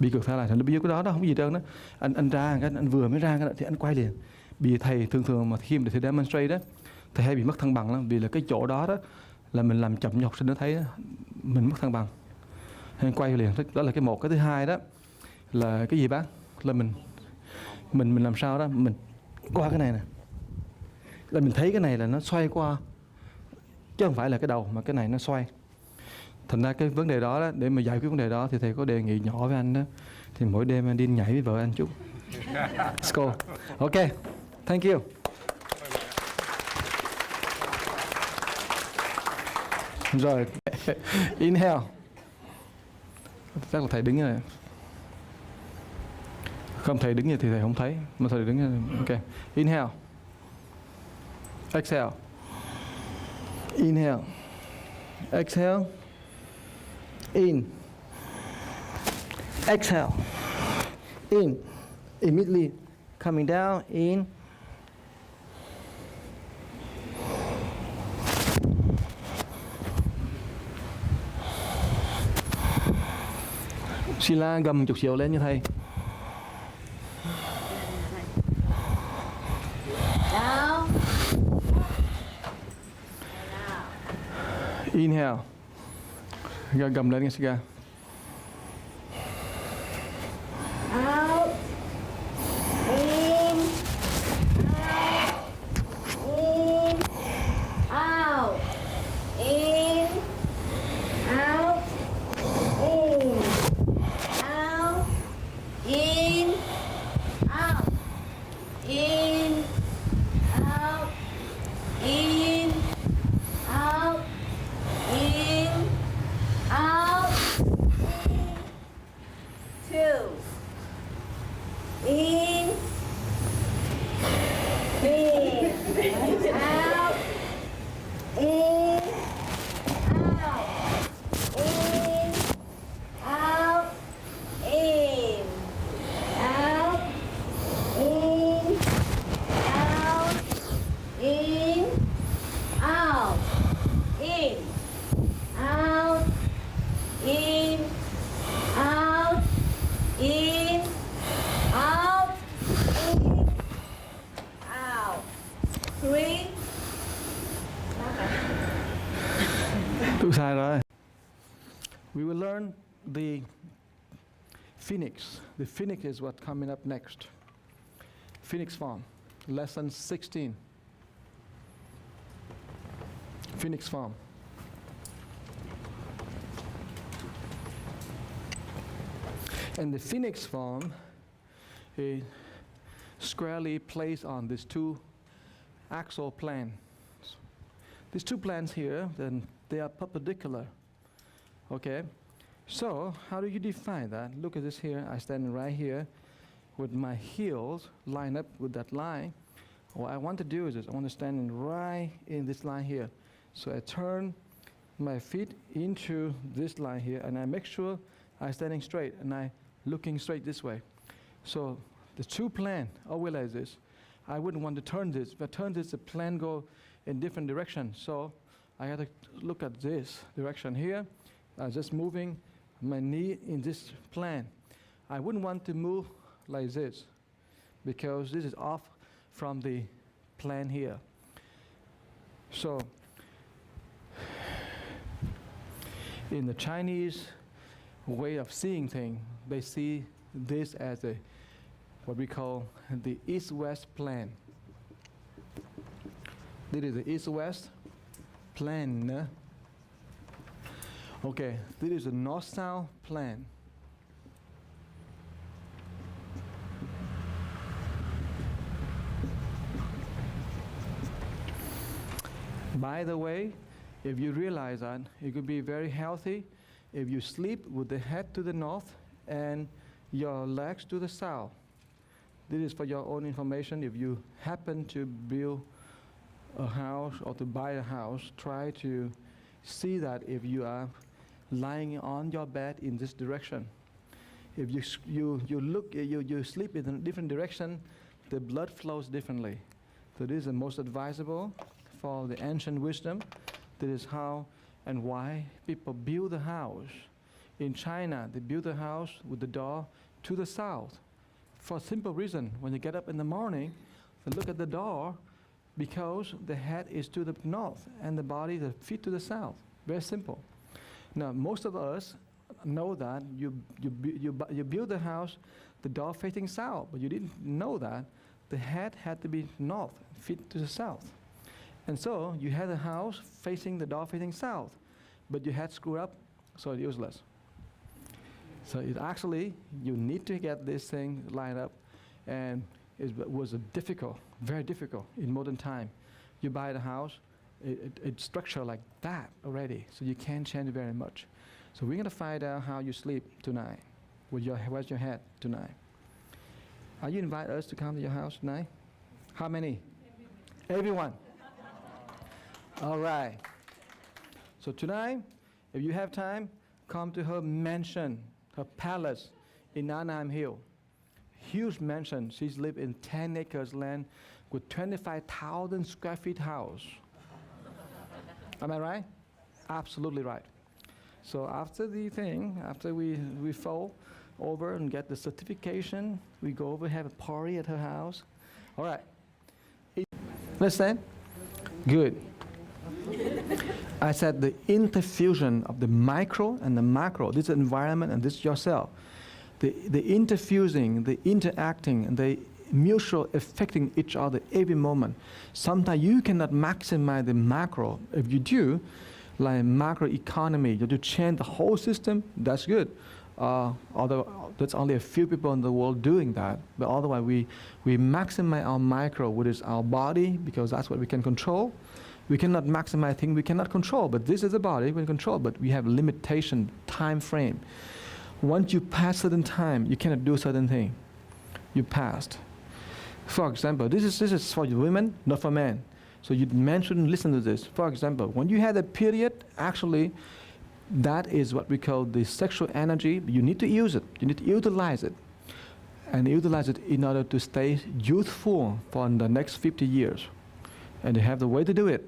Bị cực thay lại thành nó biết cái đó không có gì đâu đó. Anh ra cái anh vừa mới ra cái đó, thì anh quay liền. Vì thầy thường mà khi mà thầy demonstrate đó, thầy hay bị mất thăng bằng lắm. Vì là cái chỗ đó là mình làm chậm cho học sinh nó thấy đó, mình mất thăng bằng. Anh quay liền. Đó là cái một. Cái thứ hai đó là cái gì bác? Là mình làm sao đó mình qua cái này nè, là mình thấy cái này là nó xoay qua, chứ không phải là cái đầu mà cái này nó xoay. Thành ra cái vấn đề đó, để mà giải quyết vấn đề đó thì thầy có đề nghị nhỏ với anh đó, thì mỗi đêm anh đi nhảy với vợ anh chút. Let's go. Ok, thank you. Rồi, inhale. Chắc là thầy đứng như này. Không, thầy đứng như thì thầy không thấy, mà thầy đứng như. Ok, inhale. Exhale. Inhale. Exhale. In. Exhale. In. Immediately coming down. In. Sila gầm một chút xíu lên như thầy. Down. Inhale. Gầm lên nghe Sila. Out. In. Out. In. Out. In. Out. In. Out. In. Out. In. Out. In. Out. Two. In. In. Out. In. Out. In. Out. In. Out. In. Out. In. Out. In. Out. In. Out. In. Out. In. Out. Three. Tụi sai rồi. We will learn the phoenix. The phoenix is what's coming up next. Phoenix form. Lesson 16. Phoenix form. And the phoenix form is squarely placed on these two axial planes. These two planes here, then they are perpendicular. Okay? So, how do you define that? Look at this here. I stand right here with my heels lined up with that line. What I want to do is this. I want to stand right in this line here. So I turn my feet into this line here, and I make sure I'm standing straight, and I looking straight this way. So the two plan, always like this. I wouldn't want to turn this. If I turn this, the plan go in different direction. So I had to look at this direction here. Just moving my knee in this plan. I wouldn't want to move like this because this is off from the plan here. So in the Chinese way of seeing things, they see this as a what we call the east-west plan. This is the east-west plan. Okay, this is a north-south plan. By the way, if you realize that, it could be very healthy if you sleep with the head to the north and your legs to the south. This is for your own information. If you happen to build a house or to buy a house, try to see that if you are lying on your bed in this direction. If you sleep in a different direction, the blood flows differently. So this is the most advisable for the ancient wisdom. This is how and why people build a house. In China, they build a house with the door to the south. For a simple reason, when you get up in the morning, you look at the door because the head is to the north and the body, the feet to the south. Very simple. Now, most of us know that you build the house, the door facing south, but you didn't know that the head had to be north, feet to the south. And so you had a house facing the door facing south, but your head screwed up, so it's useless. So it actually, you need to get this thing lined up, and it was difficult, very difficult in modern time. You buy the house, it's structured like that already, so you can't change very much. So we're going to find out how you sleep tonight, where's your head tonight. Are you invite us to come to your house tonight? How many? Everyone. All right. So tonight, if you have time, come to her mansion, her palace in Anaheim Hill. Huge mansion. She's lived in 10 acres land with 25,000 square feet house. Am I right? Absolutely right. So after the thing, after we fall over and get the certification, we go over, have a party at her house. All right. Understand? Good. I said the interfusion of the micro and the macro, this environment and this yourself. The interfusing, the interacting, and the mutual affecting each other every moment. Sometimes you cannot maximize the macro. If you do, like macro economy, you have to change the whole system, that's good. Although there's only a few people in the world doing that. But otherwise we maximize our micro, which is our body, because that's what we can control. We cannot maximize things we cannot control, but this is the body we can control, but we have limitation, time frame. Once you pass certain time, you cannot do certain thing. You passed. For example, this is for women, not for men. So men shouldn't listen to this. For example, when you have a period, actually, that is what we call the sexual energy. You need to use it. You need to utilize it. And utilize it in order to stay youthful for the next 50 years. And you have the way to do it.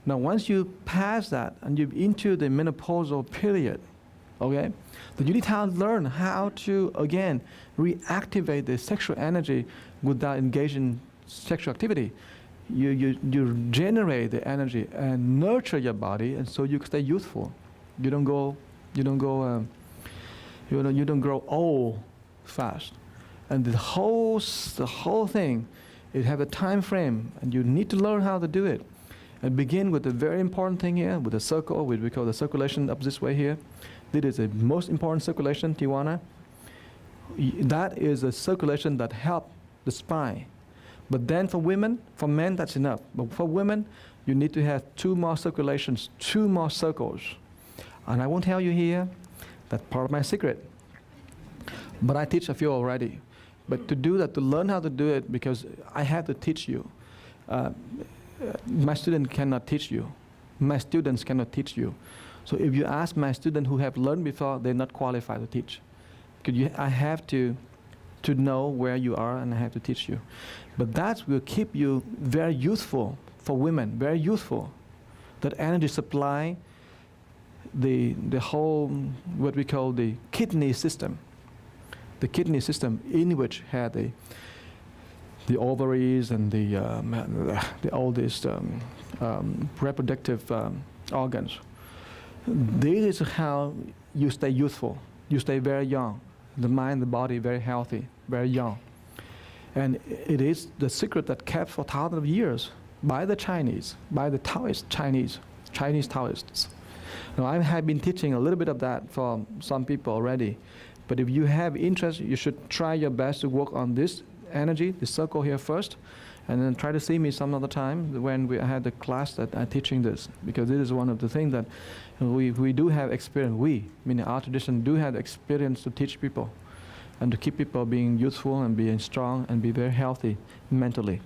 Now, once you pass that and you're into the menopausal period, okay, then you need to learn how to, again, reactivate the sexual energy without engaging in sexual activity. You generate the energy and nurture your body, and so you stay youthful. You don't grow old fast. And the whole thing, it have a time frame, and you need to learn how to do it. And begin with the very important thing here, with the circle, which we call the circulation up this way here. This is the most important circulation, Tijuana. That is a circulation that helps the spine. But then for women, for men, that's enough. But for women, you need to have 2 more circulations, 2 more circles. And I won't tell you here, that's part of my secret. But I teach a few already. But to do that, to learn how to do it, because I have to teach you. My student cannot teach you. My students cannot teach you. So if you ask my students who have learned before, they're not qualified to teach. Because I have to to know where you are, and I have to teach you. But that will keep you very useful for women, very useful. That energy supply, the whole, what we call the kidney system. The kidney system in which had the ovaries and the all these reproductive organs. This is how you stay youthful. You stay very young. The mind, the body, very healthy, very young. And it is the secret that kept for thousands of years by the Chinese, by the Taoist Chinese Taoists. Now, I have been teaching a little bit of that for some people already. But if you have interest, you should try your best to work on this energy, the circle here first, and then try to see me some other time when we had the class that I'm teaching this. Because this is one of the things that we do have experience. We, meaning our tradition, do have experience to teach people and to keep people being youthful and being strong and be very healthy mentally.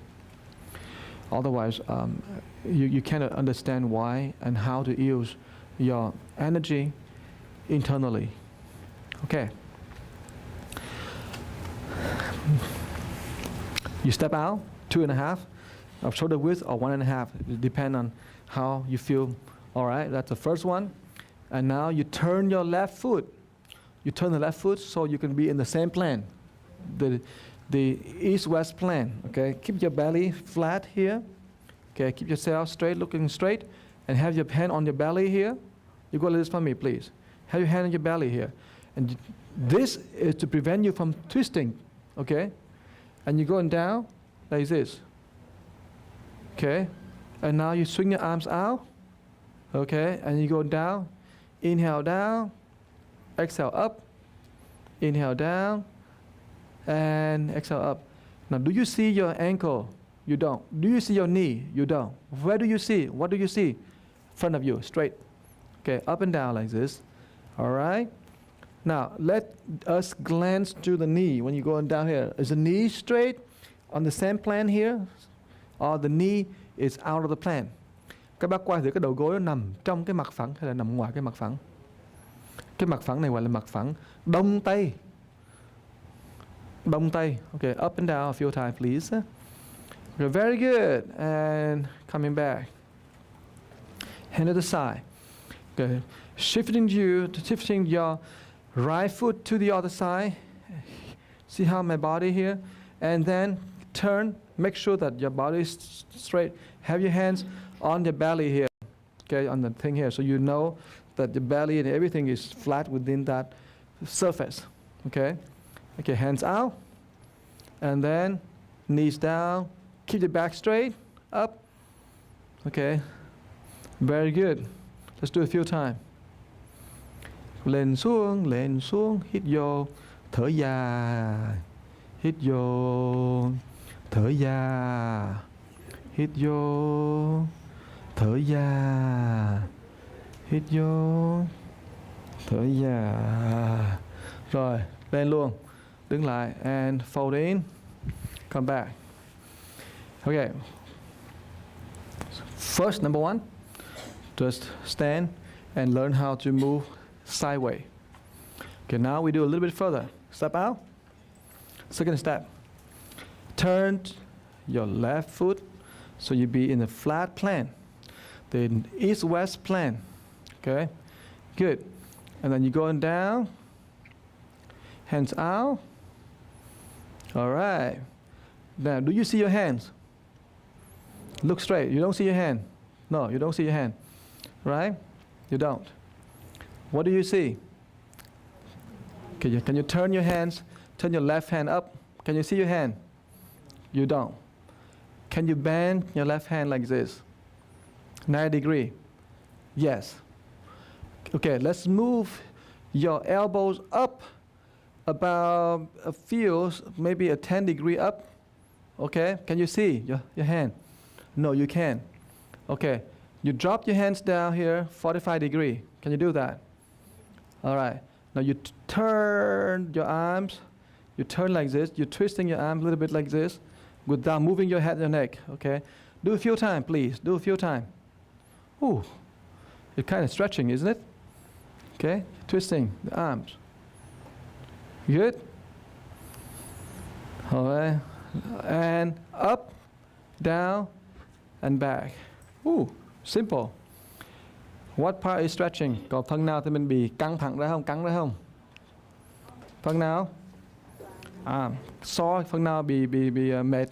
Otherwise, you cannot understand why and how to use your energy internally. Okay. You step out, 2.5 of shoulder width or 1.5. It depends on how you feel. All right, that's the first one. And now you turn your left foot. You turn the left foot so you can be in the same plane, the east-west plane. Okay, keep your belly flat here. Okay, keep yourself straight, looking straight, and have your hand on your belly here. You go like this for me, please. Have your hand on your belly here, and this is to prevent you from twisting. Okay, and you're going down like this. Okay, and now you swing your arms out. Okay, and you go down. Inhale down. Exhale up. Inhale down. And exhale up. Now, do you see your ankle? You don't. Do you see your knee? You don't. Where do you see? What do you see? In front of you, straight. Okay, up and down like this. All right. Now, let us glance to the knee when you're going down here. Is the knee straight on the same plane here? Or the knee is out of the plane? Các bác quay thử cái đầu gối nó nằm trong cái mặt phẳng hay là nằm ngoài cái mặt phẳng? Cái mặt phẳng này gọi là mặt phẳng đông tây. Đông tây. Okay, up and down a few times, please. Okay, very good. And coming back. Hand to the side. Okay, shifting your right foot to the other side. See how my body here? And then turn. Make sure that your body is straight. Have your hands on your belly here. Okay, on the thing here. So you know that the belly and everything is flat within that surface. Okay? Okay, hands out. And then knees down. Keep your back straight. Up. Okay. Very good. Let's do it a few times. Lên xuống, hít vô, thở dài. Hít vô, thở dài. Hít vô, thở dài. Hít vô, thở dài. Rồi, lên luôn. Đứng lại and fold in. Come back. Okay. First, number one, just stand and learn how to move sideways. Okay, now we do a little bit further. Step out. Second step. Turn your left foot so you be in a flat plane. The east-west plane. Okay, good. And then you're going down. Hands out. All right. Now, do you see your hands? Look straight. You don't see your hand. No, you don't see your hand. Right? You don't. What do you see? Can you turn your hands? Turn your left hand up. Can you see your hand? You don't. Can you bend your left hand like this? 90 degrees. Yes. Okay, let's move your elbows up about a few, maybe a 10 degree up. Okay, can you see your hand? No, you can't. Okay, you drop your hands down here, 45 degree. Can you do that? All right, now you turn your arms. You turn like this. You're twisting your arm a little bit like this without moving your head and your neck. Okay, do a few times, please. Do a few times. Ooh, it's kind of stretching, isn't it? Okay, twisting the arms. Good? Alright, and up, down, and back. Ooh, simple. What part is stretching? Có phần nào thì mình bị căng thẳng ra không? Căng ra không? Phần nào? Phần nào bị mệt?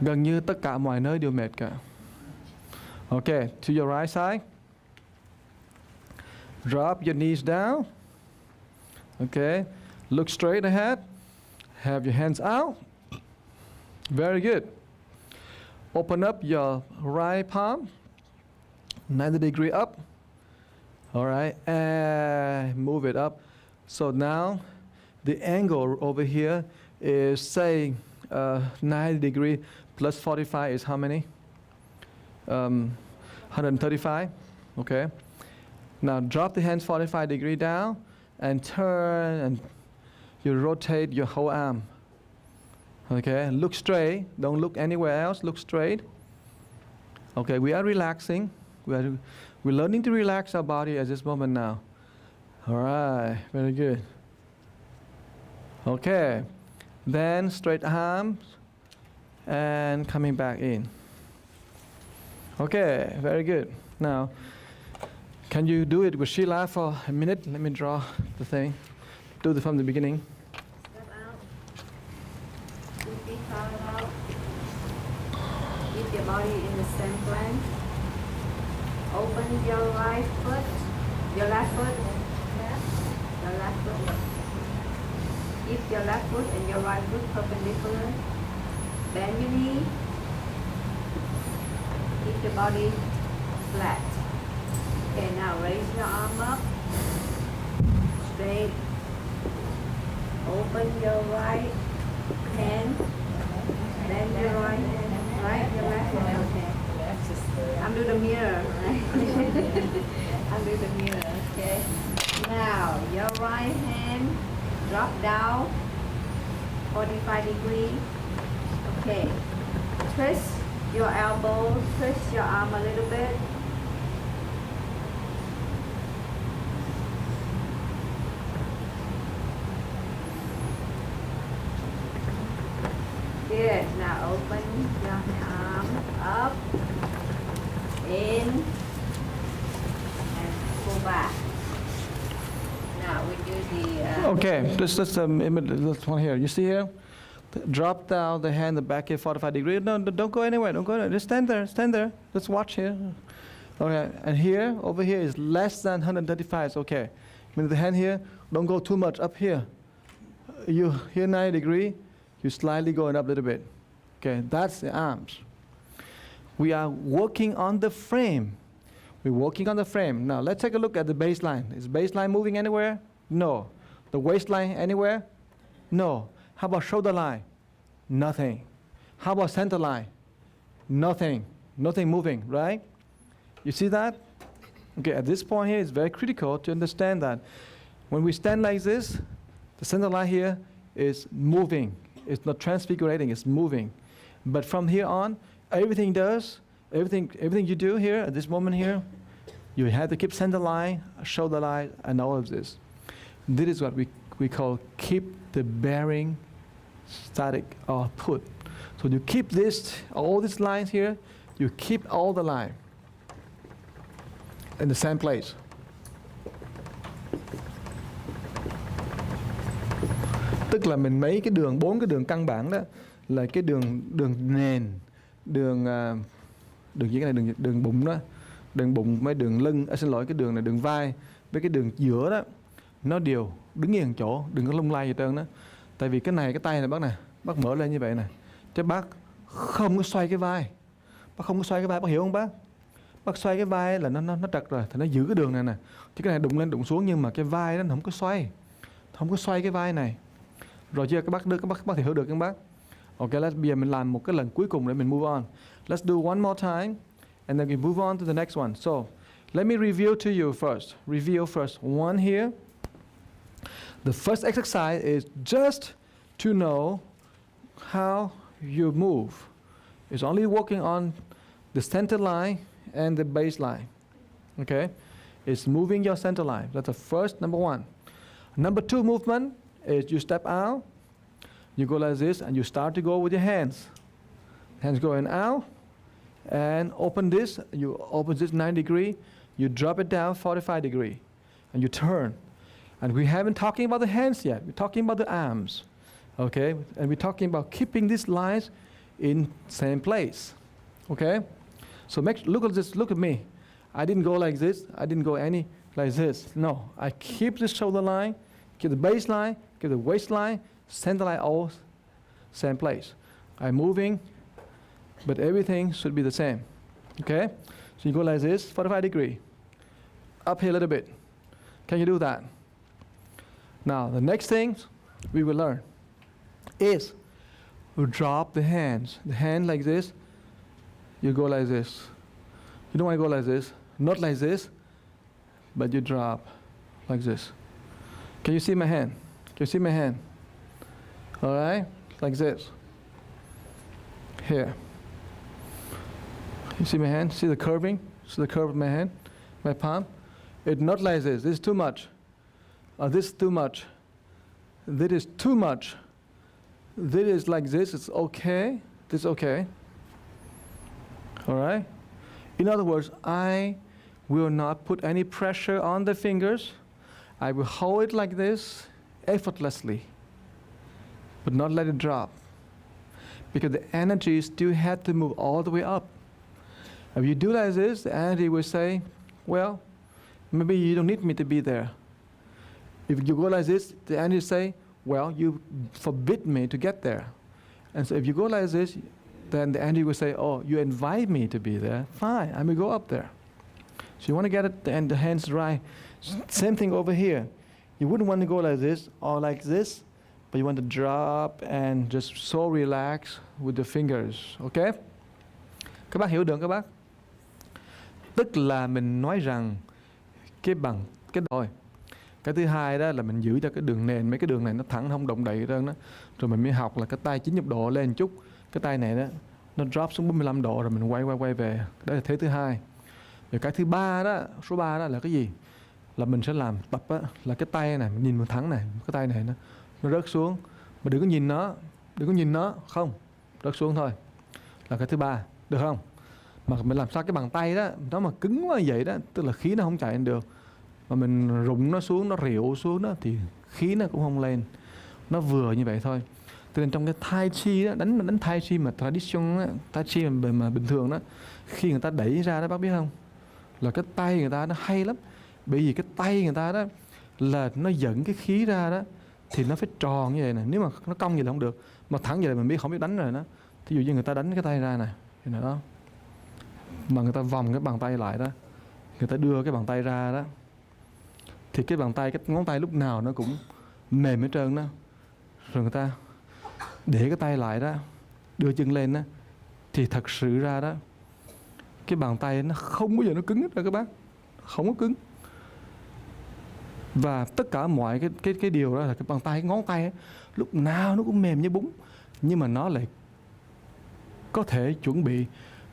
Gần như tất cả mọi nơi đều mệt cả. Okay, to your right side. Drop your knees down. Okay, look straight ahead. Have your hands out. Very good. Open up your right palm. 90 degree up. All right, and move it up. So now the angle over here is, say, 90 degree plus 45 is how many? 135. Okay. Now drop the hands 45 degree down and turn, and you rotate your whole arm. Okay, look straight. Don't look anywhere else. Look straight. Okay, we are relaxing. We're learning to relax our body at this moment now. All right, very good. Okay, then straight arms and coming back in. Okay, very good. Now, can you do it with Sheila for a minute? Let me draw the thing. Do it from the beginning. Step out. 2 feet parallel. Keep your body in the same plane. Open your right foot, your left foot, your left foot. Keep your left foot and your right foot perpendicular. Bend your knee. Keep your body flat. Okay, now raise your arm up. Straight. Open your right hand. Bend your right hand. Right, your left hand. Okay. Under the mirror, right? Under the mirror, okay. Now, your right hand drop down 45 degrees. Okay. Twist your elbow, twist your arm a little bit. Good. Now open your arm up, in, and pull back. Now we do the... Okay, this one here. You see here? Drop down the hand, the back here, 45 degrees. No, don't go anywhere. Don't go anywhere. Just stand there. Stand there. Let's watch here. Okay, and here, over here is less than 135. It's okay. With the hand here, don't go too much up here. You here 90 degrees. You slightly going up a little bit. Okay, that's the arms. We are working on the frame. We're working on the frame. Now let's take a look at the baseline. Is baseline moving anywhere? No. The waistline anywhere? No. How about shoulder line? Nothing. How about center line? Nothing. Nothing moving, right? You see that? Okay, at this point here, it's very critical to understand that when we stand like this, the center line here is moving. It's not transfigurating, it's moving. But from here on, everything you do here, at this moment here, you have to keep center line, shoulder line, and all of this. This is what we call keep the bearing static or put. So you keep this, all these lines here, you keep all the line in the same place. Tức là mình mấy cái đường, 4 cái đường căn bản đó là cái đường nền, đường gì cái này, đường bụng đó, đường bụng với đường lưng, xin lỗi, cái đường này đường vai với cái đường giữa đó, nó đều đứng yên chỗ, đừng có lung lay gì trơn đó. Tại vì cái này, cái tay này bác mở lên như vậy nè, chứ bác không có xoay cái vai, bác không có xoay cái vai, bác hiểu không bác? Bác xoay cái vai là nó trật rồi, thì nó giữ cái đường này nè, chứ cái này đụng lên đụng xuống, nhưng mà cái vai nó không có xoay cái vai này. Rồi chưa, các bác thể hiểu được không bác? Ok, bây giờ mình làm một cái lần cuối cùng để mình move on. Let's do one more time, and then we move on to the next one. So, let me review to you first. Review first. One here. The first exercise is just to know how you move. It's only working on the center line and the base line. Okay? It's moving your center line. That's the first, number one. Number two movement is you step out, You go like this, and you start to go with your hands. Hands going out, and open this. You open this 90 degree. You drop it down 45 degree, and you turn. And we haven't talking about the hands yet. We're talking about the arms, okay? And we're talking about keeping these lines in same place, okay? So look at this. Look at me. I didn't go like this. I didn't go any like this. No, I keep the shoulder line, keep the baseline, keep the waistline, center line, all same place. I'm moving, but everything should be the same, okay? So you go like this, 45 degree, up here a little bit. Can you do that? Now, the next thing we will learn is we drop the hands. The hand like this, you go like this. You don't want to go like this, not like this, but you drop like this. Can you see my hand? Can you see my hand? All right, like this. Here. You see my hand? See the curving? See the curve of my hand? My palm? It's not like this. This is too much. This is too much. This is too much. This is like this. It's okay. This is okay. All right? In other words, I will not put any pressure on the fingers. I will hold it like this effortlessly, but not let it drop. Because the energy still had to move all the way up. If you do like this, the energy will say, well, maybe you don't need me to be there. If you go like this, the energy say, well, you forbid me to get there. And so if you go like this, then the energy will say, oh, you invite me to be there. Fine, I will go up there. So you want to get it and the hands right. Same thing over here. You wouldn't want to go like this or like this, but you want to drop and just so relax with the fingers. Okay? Các bác hiểu được các bác? Tức là mình nói rằng cái bằng cái đôi. Cái thứ hai đó là mình giữ cho cái đường nền, mấy cái đường này nó thẳng không động đậy hơn đó. Rồi mình mới học là cái tay 90 độ lên chút, cái tay này đó nó drop xuống 45 độ rồi mình quay về. Đó là thế thứ hai. Rồi cái thứ ba đó, số 3 đó là cái gì? Là mình sẽ làm tập á, là cái tay này mình nhìn vào thẳng này, cái tay này nó rớt xuống, mà đừng có nhìn nó, không, rớt xuống thôi. Là cái thứ ba, được không? Mà mình làm sao cái bàn tay đó nó mà cứng quá vậy đó, tức là khí nó không chạy lên được. Mà mình rụng nó xuống, nó rịu xuống đó thì khí nó cũng không lên. Nó vừa như vậy thôi. Cho nên trong cái Tai Chi đó, đánh Tai Chi mà tradition đó, Tai Chi mà bình thường đó, khi người ta đẩy ra đó bác biết không? Là cái tay người ta nó hay lắm. Bởi vì cái tay người ta đó là nó dẫn cái khí ra đó thì nó phải tròn như vậy nè. Nếu mà nó cong vậy là không được. Mà thẳng vậy là mình biết không biết đánh rồi đó. Thí dụ như người ta đánh cái tay ra nè, thì đó. Mà người ta vòng cái bàn tay lại đó, người ta đưa cái bàn tay ra đó, thì cái bàn tay, cái ngón tay lúc nào nó cũng mềm hết trơn đó. Rồi người ta để cái tay lại đó, đưa chân lên đó, thì thật sự ra đó cái bàn tay nó không bao giờ nó cứng hết rồi các bác. Không có cứng. Và tất cả mọi cái điều đó là cái bàn tay, cái ngón tay ấy, lúc nào nó cũng mềm như bún. Nhưng mà nó lại có thể chuẩn bị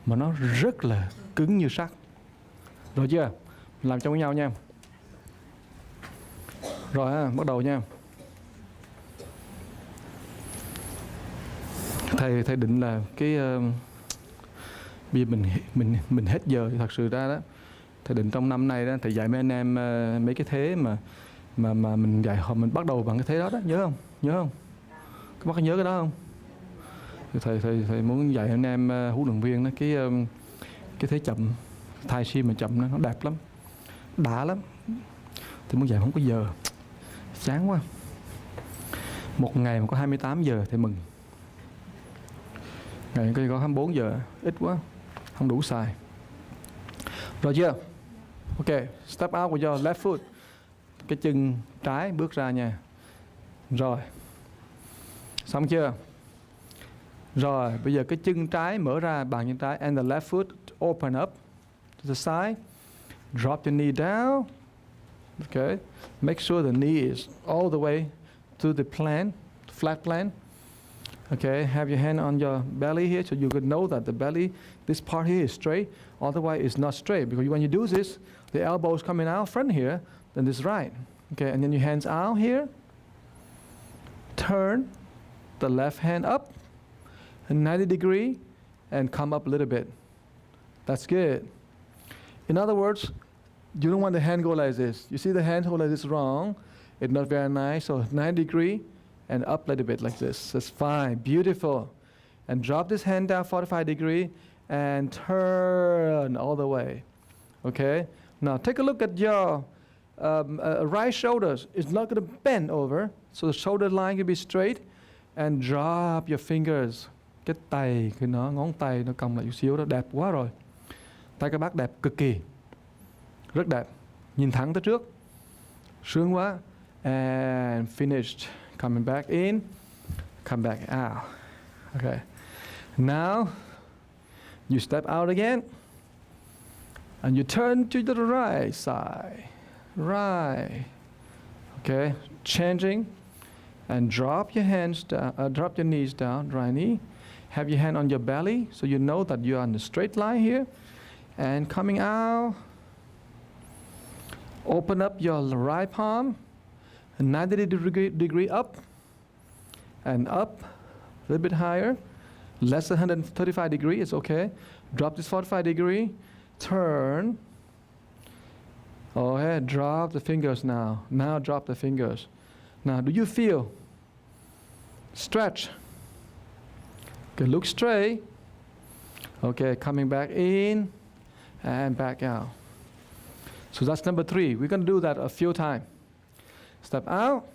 mà nó rất là cứng như sắt. Rồi chưa? Làm chung với nhau nha. Rồi bắt đầu nha. Thầy định là cái bây giờ mình hết giờ thì thật sự ra đó. Thầy định trong năm nay đó thầy dạy mấy anh em mấy cái thế mà mình dạy họ, mình bắt đầu bằng cái thế đó đó, nhớ không? Các bác có nhớ cái đó không? Thầy muốn dạy anh em huấn luyện viên đó cái thế chậm, Tai Chi mà chậm nó đẹp lắm, đã lắm. Thì muốn dạy không có giờ, chán quá. Một ngày mà có 28 giờ thì mừng. Ngày có 24 giờ ít quá, không đủ xài. Rồi chưa? Ok, step out with your left foot. Cái chân trái bước ra nha. Rồi. Xong chưa? Rồi, bây giờ cái chân trái mở ra, bàn chân trái, and the left foot open up to the side. Drop your knee down. Okay. Make sure the knee is all the way to the plan, flat plan. Okay, have your hand on your belly here so you could know that the belly, this part here is straight. Otherwise, it's not straight because when you do this, the elbow is coming out front here, then it's right. Okay, and then your hands out here. Turn the left hand up, 90 degree, and come up a little bit. That's good. In other words, you don't want the hand go like this. You see the hand hold like this wrong. It's not very nice. So 90 degree and up a little bit like this. That's fine. Beautiful. And drop this hand down 45 degree and turn all the way. Okay? Now take a look at your right shoulders. It's not going to bend over. So the shoulder line can be straight. And drop your fingers. Cái tay của nó, ngón tay nó cong lại chút xíu đó, đẹp quá rồi. Tay các bác đẹp cực kỳ. Rất đẹp. Nhìn thẳng tới trước. Sướng quá. And finished. Coming back in. Come back out. Okay. Now, you step out again. And you turn to the right side. Right. Okay. Changing. And drop your hands down, drop your knees down, right knee. Have your hand on your belly so you know that you're on the straight line here. And coming out. Open up your right palm. 90 degree up. And up. A little bit higher. Less than 135 degree, it's okay. Drop this 45 degree. Turn. Okay, drop the fingers now. Now drop the fingers. Now, do you feel? Stretch. Okay, look straight. Okay, coming back in and back out. So that's number 3. We're going to do that a few times. Step out,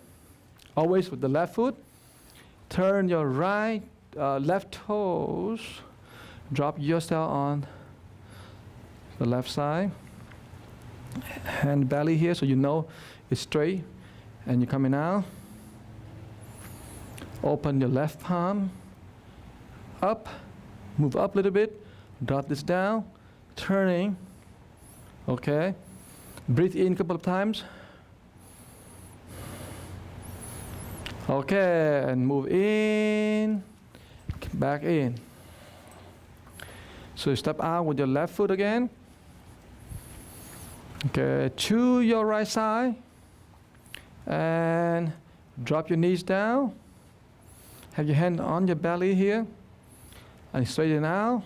always with the left foot. Turn your left toes. Drop yourself on the left side. Hand belly here so you know it's straight. And you're coming out. Open your left palm. Up. Move up a little bit. Drop this down. Turning. Okay. Breathe in a couple of times. Okay. And move in. Back in. So you step out with your left foot again. Okay. To your right side. And drop your knees down. Have your hand on your belly here. And straighten out.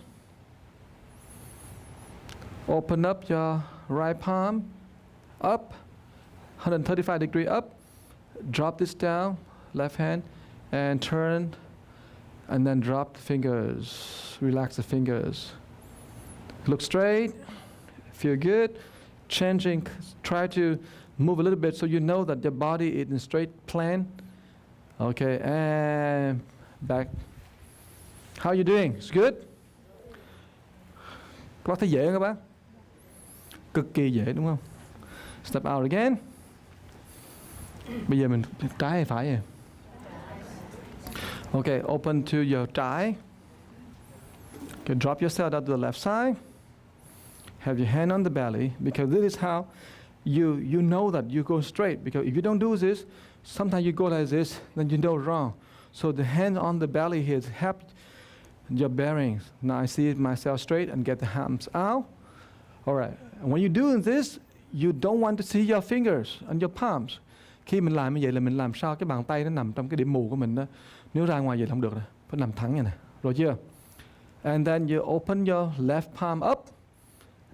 Open up your right palm. Up. 135 degree up. Drop this down. Left hand. And turn. And then drop the fingers. Relax the fingers. Look straight. Feel good. Changing. Try to move a little bit so you know that your body is in straight plane. Okay, and back. How are you doing? It's good? Các bác thấy dễ không các bác? Cực kỳ dễ đúng không? Step out again. Bây giờ mình trái hay phải vậy? Okay, open to your trái. Okay, drop yourself down to the left side. Have your hand on the belly because this is how you know that you go straight, because if you don't do this, sometimes you go like this, then you know wrong. So the hand on the belly here help your bearings. Now I see myself straight and get the hands out. All right. And when you're doing this, you don't want to see your fingers and your palms. Khi mình làm như vậy là mình làm sao cái bàn tay nó nằm trong cái điểm mù của mình đó. Nếu ra ngoài vậy không được rồi. Phải nằm thẳng như này. Rồi chưa? And then you open your left palm up.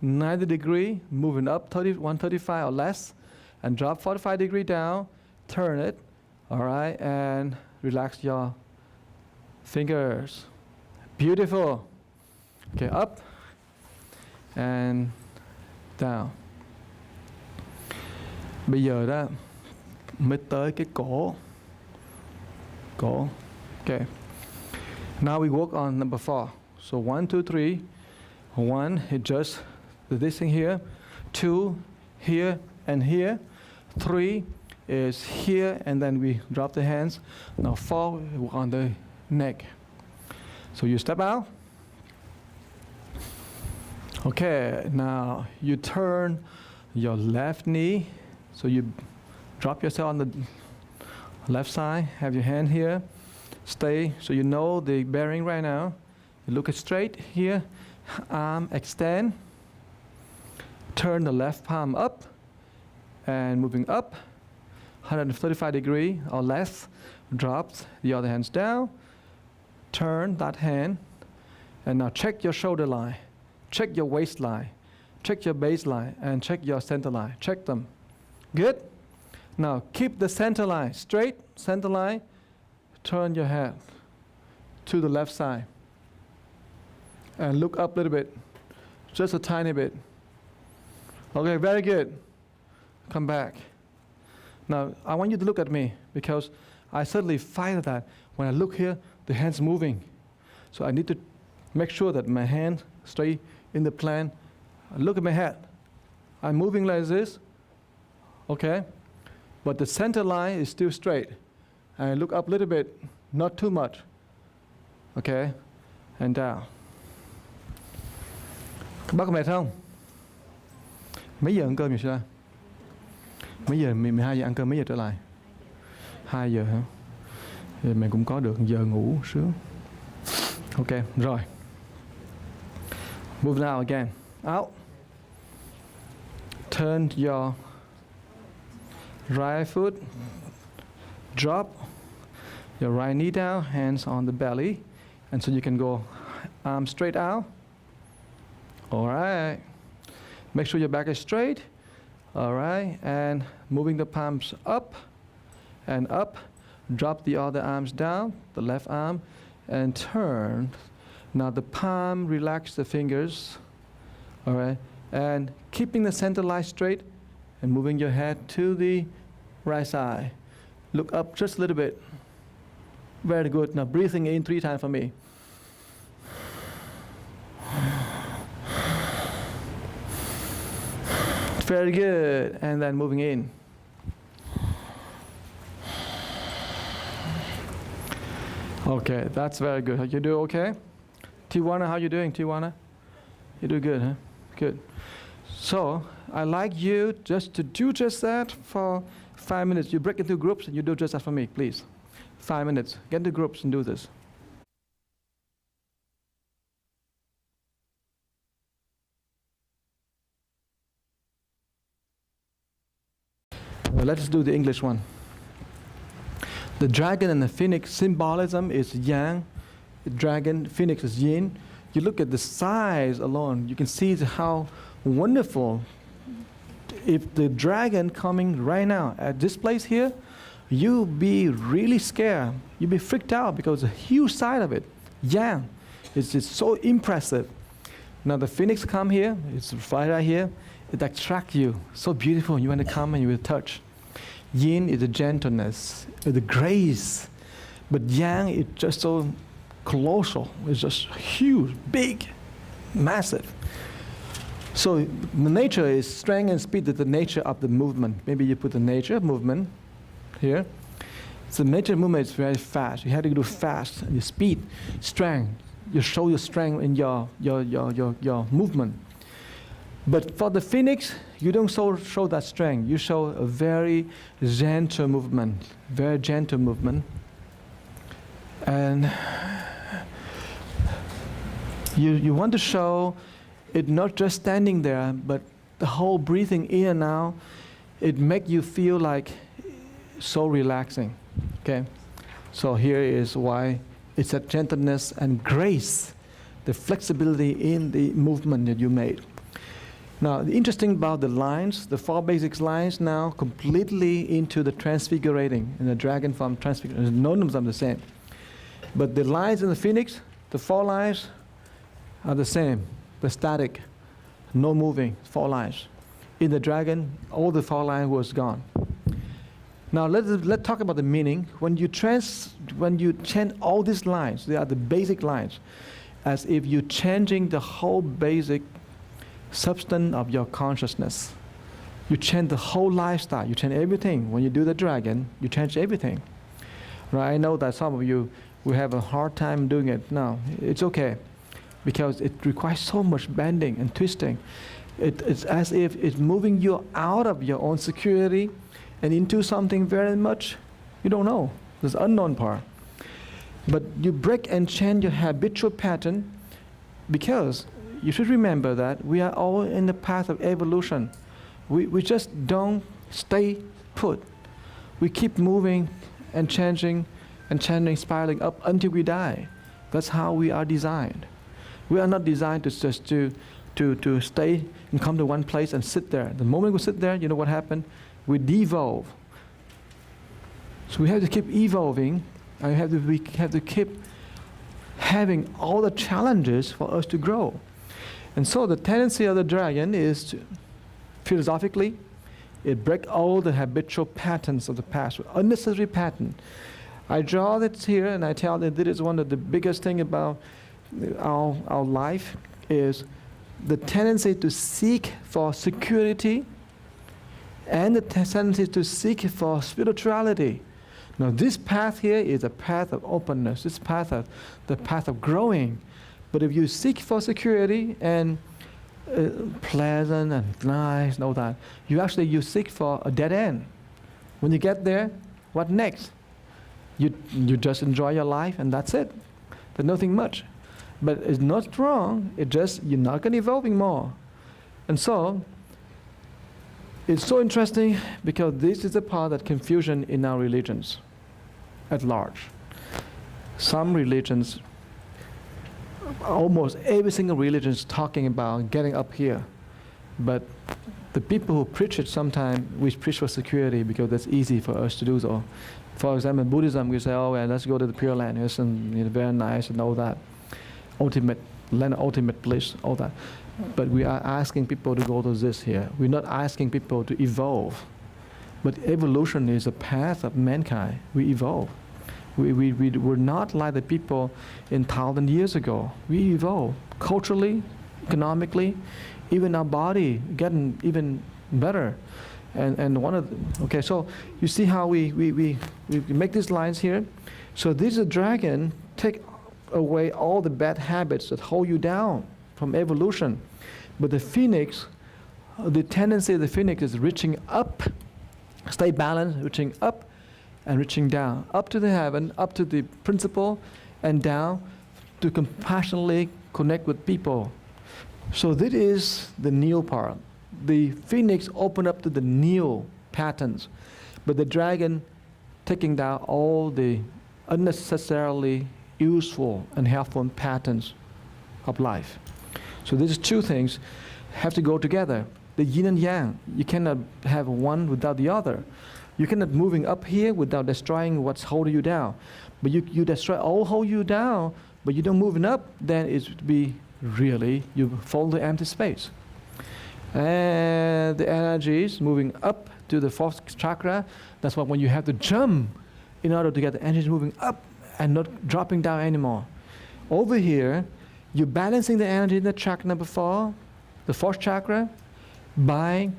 90 degree, moving up 135 or less, and drop 45 degree down, turn it, all right, and relax your fingers. Beautiful. Okay, up and down. Bây giờ đó mới tới cái cổ. Cổ. Okay. Now we work on number 4. So 1, 2, 3. 1, it just this thing here. 2, here and here. 3 is here, and then we drop the hands. Now 4, we work on the neck. So you step out. Okay, now you turn your left knee. So you drop yourself on the left side. Have your hand here. Stay, so you know the bearing right now. You look it straight here. Arm extend. Turn the left palm up and moving up 135 degree or less. drop the other hands down, turn that hand, and now check your shoulder line, check your waistline, check your baseline, and check your center line. Check them. Good? Now keep the center line straight, center line, turn your head to the left side, and look up a little bit, just a tiny bit. Okay, very good. Come back. Now, I want you to look at me because I certainly find that when I look here, the hand's moving. So I need to make sure that my hand stay in the plan. Look at my head. I'm moving like this, okay? But the center line is still straight. I look up a little bit, not too much, okay? And down. Bác có mệt không? Mấy giờ ăn cơm vậy sao? Mấy giờ 12 giờ ăn cơm, mấy giờ trở lại? 2 giờ hả? Thì mình cũng có được giờ ngủ sướng. Ok, rồi. Move now again. Out. Turn your right foot. Drop your right knee down, hands on the belly. And so you can go arms straight out. All right. Make sure your back is straight. All right. And moving the palms up and up. Drop the other arms down, the left arm, and turn. Now the palm, relax the fingers. All right. And keeping the center line straight and moving your head to the right side. Look up just a little bit. Very good. Now breathing in 3 times for me. Very good. And then moving in. Okay, that's very good. You do okay? Tijuana, how you doing, Tijuana? You do good, huh? Good. So, I'd like you just to do just that for 5 minutes. You break into groups and you do just that for me, please. 5 minutes. Get into groups and do this. Well, let's do the English one. The dragon and the phoenix symbolism is yang. The dragon, phoenix is yin. You look at the size alone, you can see how wonderful. If the dragon coming right now at this place here, you'll be really scared. You'll be freaked out because the huge size of it. Yang is just so impressive. Now the phoenix come here, it's right here. It attracts you. So beautiful. You want to come and you will touch. Yin is the gentleness, the grace. But yang is just so colossal. It's just huge, big, massive. So the nature is strength and speed is the nature of the movement. Maybe you put the nature of movement here. So the nature of movement is very fast. You have to do fast. And your speed, strength. You show your strength in your movement. But for the phoenix, you don't show that strength. You show a very gentle movement, very gentle movement. And you want to show it not just standing there, but the whole breathing in and out. It makes you feel like so relaxing. Okay? So here is why it's that gentleness and grace, the flexibility in the movement that you made. Now, the interesting about the lines, the 4 basic lines now completely into the transfigurating, in the dragon form transfigurating. None of them are the same. But the lines in the phoenix, the 4 lines are the same. The static, no moving, 4 lines. In the dragon, all the 4 lines was gone. Now let's talk about the meaning. When you chant all these lines, they are the basic lines, as if you're changing the whole basic substance of your consciousness. You change the whole lifestyle. You change everything. When you do the dragon, you change everything. Right? I know that some of you will have a hard time doing it. No, it's okay, because it requires so much bending and twisting. It's as if it's moving you out of your own security and into something very much you don't know. This unknown part. But you break and change your habitual pattern, because you should remember that we are all in the path of evolution. We just don't stay put. We keep moving and changing and channeling, spiraling up until we die. That's how we are designed. We are not designed to just to stay and come to one place and sit there. The moment we sit there, you know what happened? We devolve. So we have to keep evolving, and we have to keep having all the challenges for us to grow. And so the tendency of the dragon is to, philosophically, it breaks all the habitual patterns of the past, unnecessary pattern. I draw this here and I tell that this is one of the biggest thing about our life is the tendency to seek for security and the tendency to seek for spirituality. Now this path here is a path of openness, this path of the path of growing. But if you seek for security and pleasant and nice and all that, you seek for a dead end. When you get there, what next? You just enjoy your life and that's it. There's nothing much. But it's not wrong, it's just you're not going to evolving more. And so, it's so interesting because this is the part that confusion in our religions at large. Some religions, almost every single religion is talking about getting up here. But the people who preach it sometimes, we preach for security because that's easy for us to do so. For example, in Buddhism, we say, oh, well, let's go to the Pure Land. It's very nice and all that. Ultimate land, ultimate bliss, all that. But we are asking people to go to this here. We're not asking people to evolve. But evolution is a path of mankind. We evolve. We're not like the people in 1,000 years ago. We evolve culturally, economically, even our body getting even better. And one of the, okay, so you see how we make these lines here. So this is a dragon, take away all the bad habits that hold you down from evolution. But the phoenix, the tendency of the phoenix is reaching up, stay balanced, reaching up and reaching down, up to the heaven, up to the principle, and down to compassionately connect with people. So this is the neo part. The phoenix opened up to the neo patterns, but the dragon taking down all the unnecessarily useful and helpful patterns of life. So these two things have to go together. The yin and yang. You cannot have one without the other. You cannot moving up here without destroying what's holding you down. But you destroy all hold you down, but you don't moving up, then it would be really, you fall to empty space. And the energy is moving up to the fourth chakra. That's why when you have to jump in order to get the energy moving up and not dropping down anymore. Over here, you're balancing the energy in the chakra number 4, the fourth chakra, by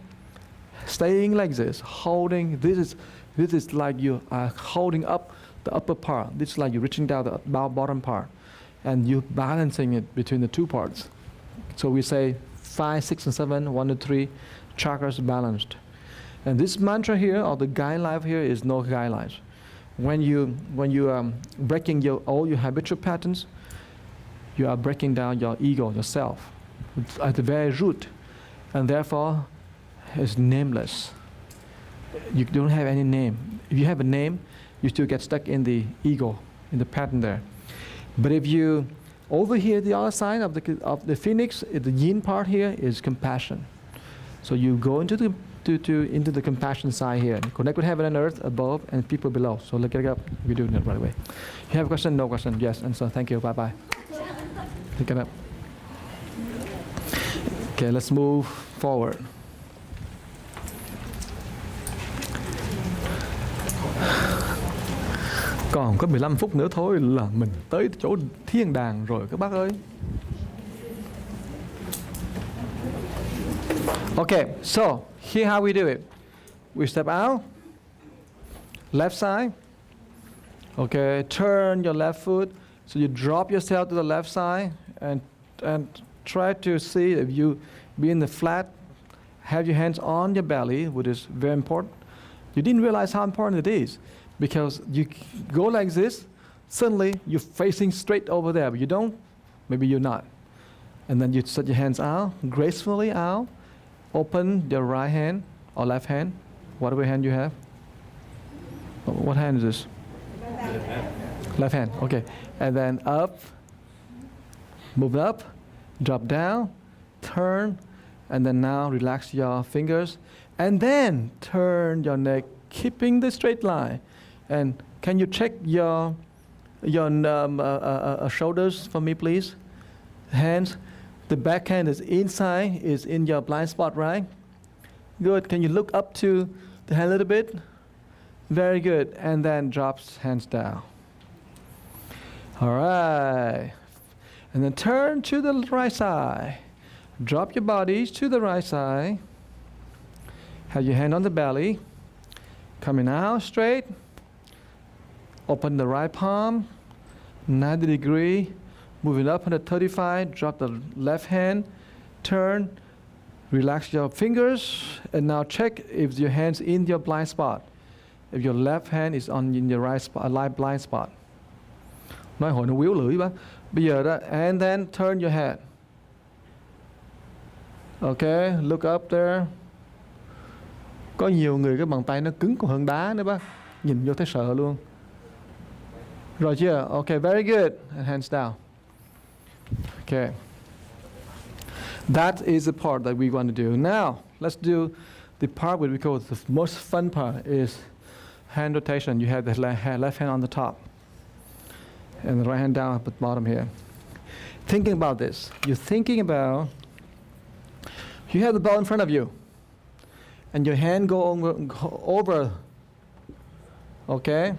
staying like this, holding. This is like you are holding up the upper part. This is like you're reaching down the bottom part, and you're balancing it between the two parts. So we say 5, 6, and 7, 1 to 3, chakras balanced. And this mantra here, or the guideline here, is no guidelines. When you are breaking all your habitual patterns, you are breaking down your ego, yourself, at the very root, and therefore it's nameless. You don't have any name. If you have a name, you still get stuck in the ego, in the pattern there. But if you over here, the other side of the phoenix, the yin part here is compassion. So you go into the compassion side here, connect with heaven and earth above and people below. So look it up. We're doing it right away. You have a question? No question? Yes. And so thank you. Bye bye. Pick it up. Okay, let's move forward. Còn có 15 phút nữa thôi là mình tới chỗ thiên đàng rồi các bác ơi. Okay, so here how we do it. We step out, left side. Okay, turn your left foot. So you drop yourself to the left side and try to see if you be in the flat, have your hands on your belly, which is very important. You didn't realize how important it is. Because you go like this, suddenly you're facing straight over there, but you don't, maybe you're not. And then you set your hands out, gracefully out, open your right hand or left hand, whatever hand you have. What hand is this? Left hand, okay. And then up, move up, drop down, turn, and then now relax your fingers. And then turn your neck, keeping the straight line. And can you check your shoulders for me, please? Hands. The back hand is inside, is in your blind spot, right? Good. Can you look up to the hand a little bit? Very good. And then drops hands down. All right. And then turn to the right side. Drop your bodies to the right side. Have your hand on the belly. Coming out straight. Open the right palm. 90 degree. Moving up 135. Drop the left hand. Turn. Relax your fingers. And now check if your hand's in your blind spot. If your left hand is in your right spot, blind spot. Nói hồi nó quýu lưỡi bác. Bây giờ đó, and then turn your head. Okay, look up there. Có nhiều người cái bàn tay nó cứng còn hơn đá nữa bác. Nhìn vô thấy sợ luôn. Rồi chưa? Okay, very good. And hands down. Okay. That is the part that we want to do. Now, let's do the part which we call the most fun part is hand rotation. You have the left hand on the top and the right hand down at the bottom here. Thinking about this. You're thinking about, you have the ball in front of you and your hand go over. Okay?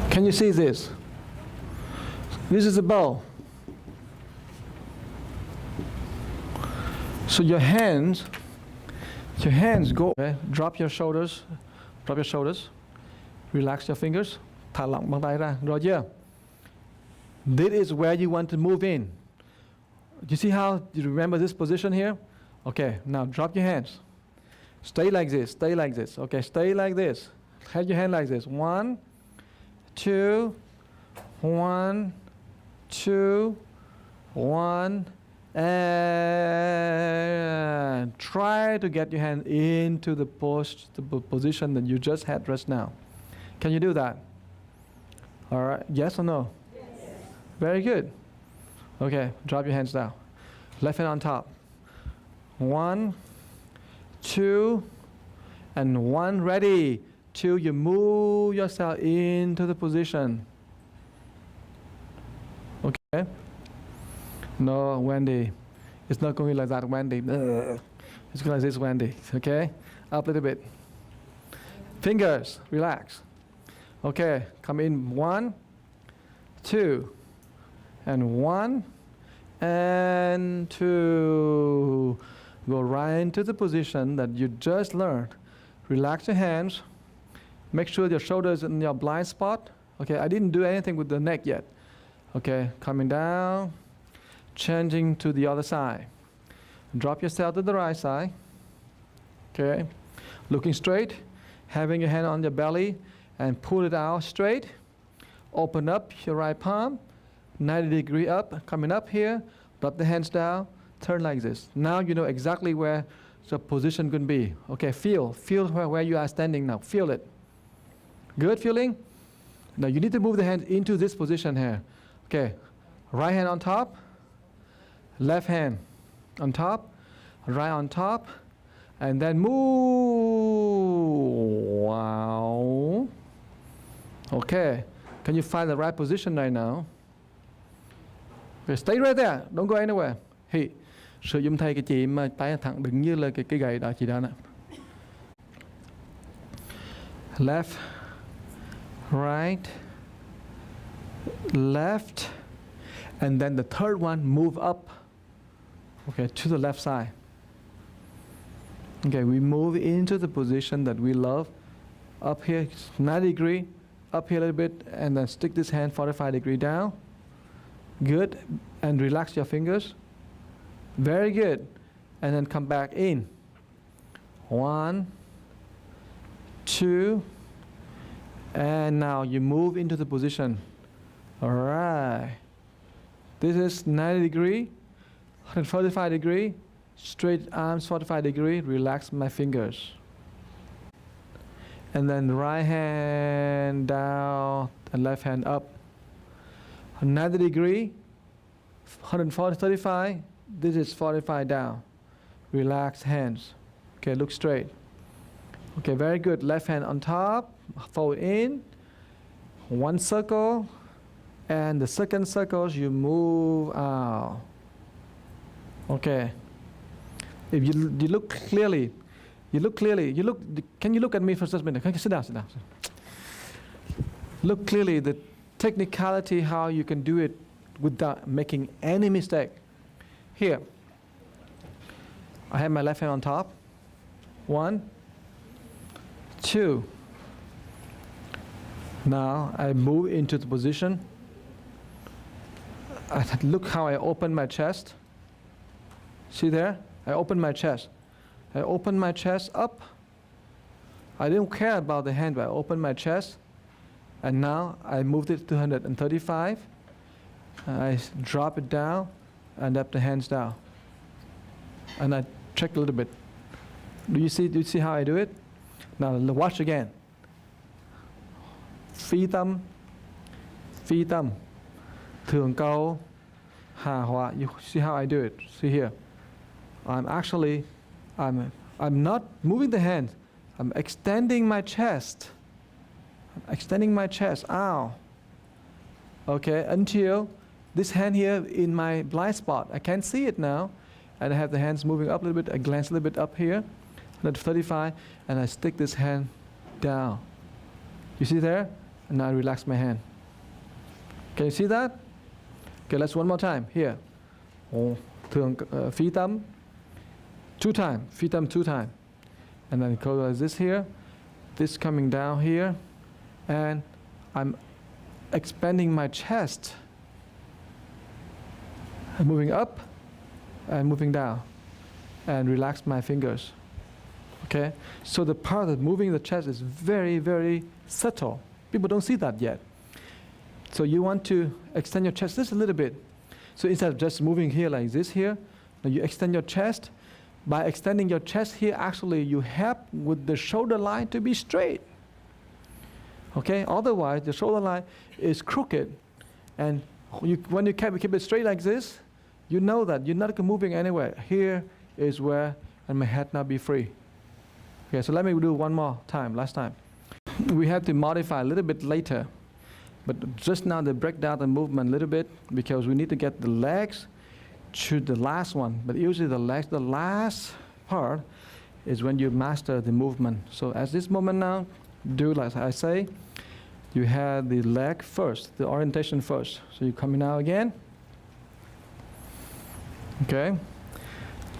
Can you see this? This is a ball. So your hands go, okay? Drop your shoulders, relax your fingers, thả lỏng bàn tay ra, rồi chưa? This is where you want to move in. You see how, you remember this position here? Okay, now drop your hands. Stay like this, okay, stay like this. Have your hand like this, 1, 2, 1, 2, 1, and try to get your hand into the position that you just had just now. Can you do that? All right, yes or no? Yes. Very good. Okay, drop your hands down. Left hand on top. 1, 2, and 1, ready. 2, you move yourself into the position. Okay? No, Wendy. It's not going like that, Wendy. It's going like this, Wendy. Okay? Up a little bit. Fingers, relax. Okay, come in 1, 2, and 1, and 2. Go right into the position that you just learned. Relax your hands. Make sure your shoulders in your blind spot. Okay, I didn't do anything with the neck yet. Okay, coming down, changing to the other side. Drop yourself to the right side. Okay, looking straight, having your hand on your belly and pull it out straight. Open up your right palm, 90 degree up, coming up here, drop the hands down, turn like this. Now you know exactly where the position can be. Okay, feel where you are standing now, feel it. Good feeling? Now you need to move the hand into this position here. Okay, right hand on top, left hand on top, right on top, and then move. Wow. Okay, can you find the right position right now? Okay, stay right there, don't go anywhere. Hey, sử dụng thay cái chị mà tay thẳng đứng như là cái gậy đó chị đó nè. Left, right, left, and then the third one, move up, okay, to the left side. Okay, we move into the position that we love. Up here, 90 degree, up here a little bit, and then stick this hand 45 degree down. Good, and relax your fingers. Very good, and then come back in. 1, 2, and now you move into the position. All right. This is 90 degree, 145 degree, straight arms 45 degrees, relax my fingers. And then right hand down and left hand up. 90 degree, 135, this is 45 down. Relax hands. Okay, look straight. Okay, very good. Left hand on top, fold in, one circle, and the second circles you move out. Okay. If you look clearly, can you look at me for just a minute? Can you sit down, sit down. Look clearly the technicality how you can do it without making any mistake. Here, I have my left hand on top. 1, 2. Now I move into the position. Look how I open my chest. See there? I open my chest. I open my chest up. I don't care about the hand, but I open my chest. And now I moved it to 135. I drop it down and up the hands down. And I check a little bit. Do you see how I do it? Now watch again. Phi tâm, thường câu, hà hóa. You see how I do it? See here. I'm not moving the hand. I'm extending my chest. Out. Okay, until this hand here in my blind spot. I can't see it now. And I have the hands moving up a little bit. I glance a little bit up here. 135. And I stick this hand down. You see there? And now I relax my hand. Can you see that? Okay, let's one more time. Here. Phi tâm. 2 times. Phi tâm 2 times. And then it goes like this here. This coming down here. And I'm expanding my chest. I'm moving up and moving down. And relax my fingers. Okay? So the part of moving the chest is very, very subtle. People don't see that yet. So you want to extend your chest just a little bit. So instead of just moving here like this here, now you extend your chest. By extending your chest here, actually you help with the shoulder line to be straight. Okay? Otherwise, the shoulder line is crooked. And when you keep it straight like this, you know that you're not moving anywhere. Here is where, and my head now be free. Okay, so let me do one more time, last time. We have to modify a little bit later. But just now they break down the movement a little bit because we need to get the legs to the last one. But usually the last part is when you master the movement. So at this moment now, do like I say, you have the leg first, the orientation first. So you're coming out again. Okay.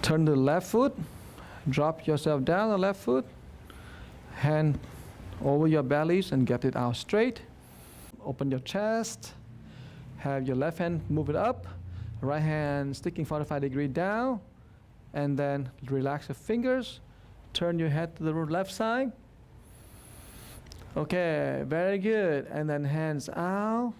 Turn the left foot, drop yourself down the left foot, hand over your bellies and get it out straight. Open your chest, have your left hand move it up, right hand sticking 45 degrees down, and then relax your fingers, turn your head to the left side. Okay, very good. And then hands out,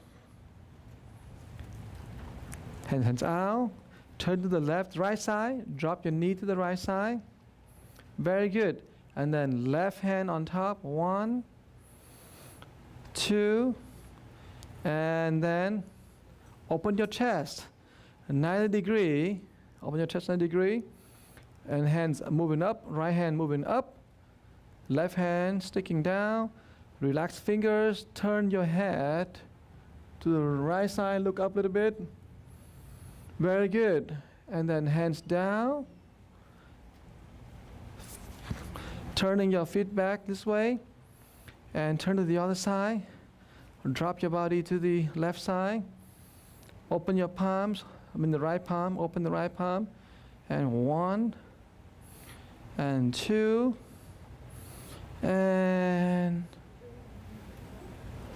hands out, turn to the right side, drop your knee to the right side. Very good. And then left hand on top, 1, 2, and then open your chest, 90 degree, open your chest 90 degree, and hands moving up, right hand moving up, left hand sticking down, relax fingers, turn your head to the right side, look up a little bit, very good, and then hands down, turning your feet back this way, and turn to the other side. Drop your body to the left side. Open your palms. The right palm. Open the right palm. And 1, and 2, and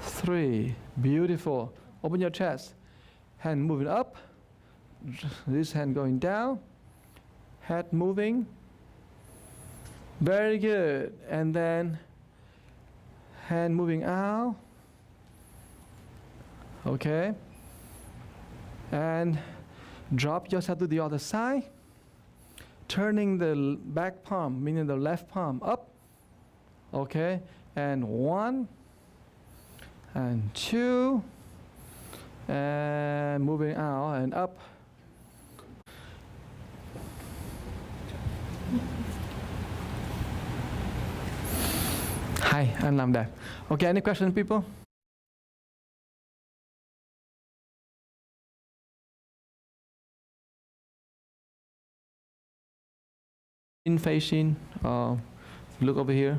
3. Beautiful. Open your chest. Hand moving up. This hand going down. Head moving. Very good. And then hand moving out. Okay. And drop yourself to the other side. turning the back palm, meaning the left palm up. Okay, and 1 and 2 and moving out and up. Hay, anh làm đẹp. Okay, any question, people? In facing, look over here,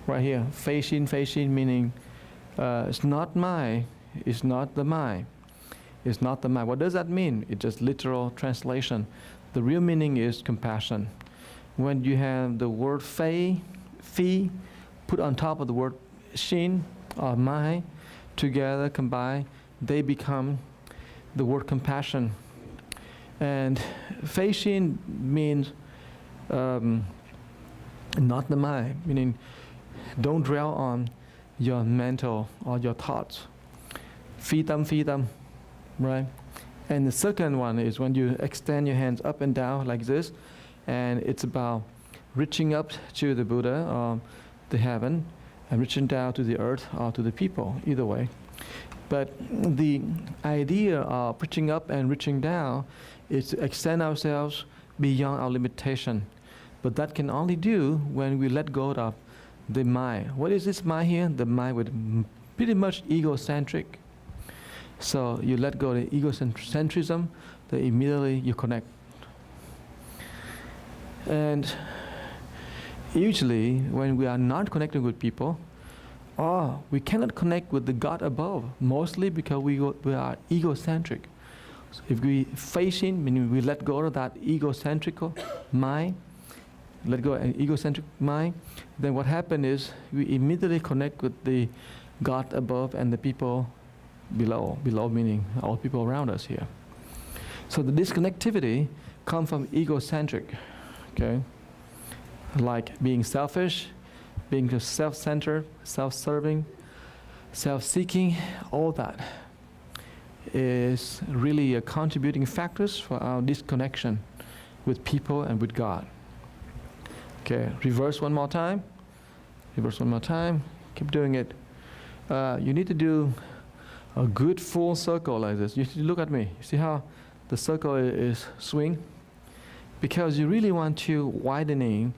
right here. Facing meaning it's not my, it's not the my, it's not the my. What does that mean? It's just literal translation. The real meaning is compassion. When you have the word phi put on top of the word shin or my, together combined, they become the word compassion. And facing means not the mind, meaning don't dwell on your mental or your thoughts. Phi tâm, right? And the second one is when you extend your hands up and down like this, and it's about reaching up to the Buddha or the heaven, and reaching down to the earth or to the people, either way. But the idea of reaching up and reaching down is to extend ourselves beyond our limitation. But that can only do when we let go of the mind. What is this mind here? The mind with pretty much egocentric. So you let go of the egocentrism, then immediately you connect. And usually when we are not connecting with people, or we cannot connect with the God above, mostly because we are egocentric. So if we face in, meaning we let go of that egocentric mind, let go of an egocentric mind, then what happens is we immediately connect with the God above and the people below meaning all people around us here. So the disconnectivity comes from egocentric, okay? Like being selfish, being self-centered, self-serving, self-seeking, all that is really contributing factors for our disconnection with people and with God. Okay, reverse one more time. Reverse one more time. Keep doing it. You need to do a good full circle like this. You look at me. You see how the circle is swing? Because you really want to widening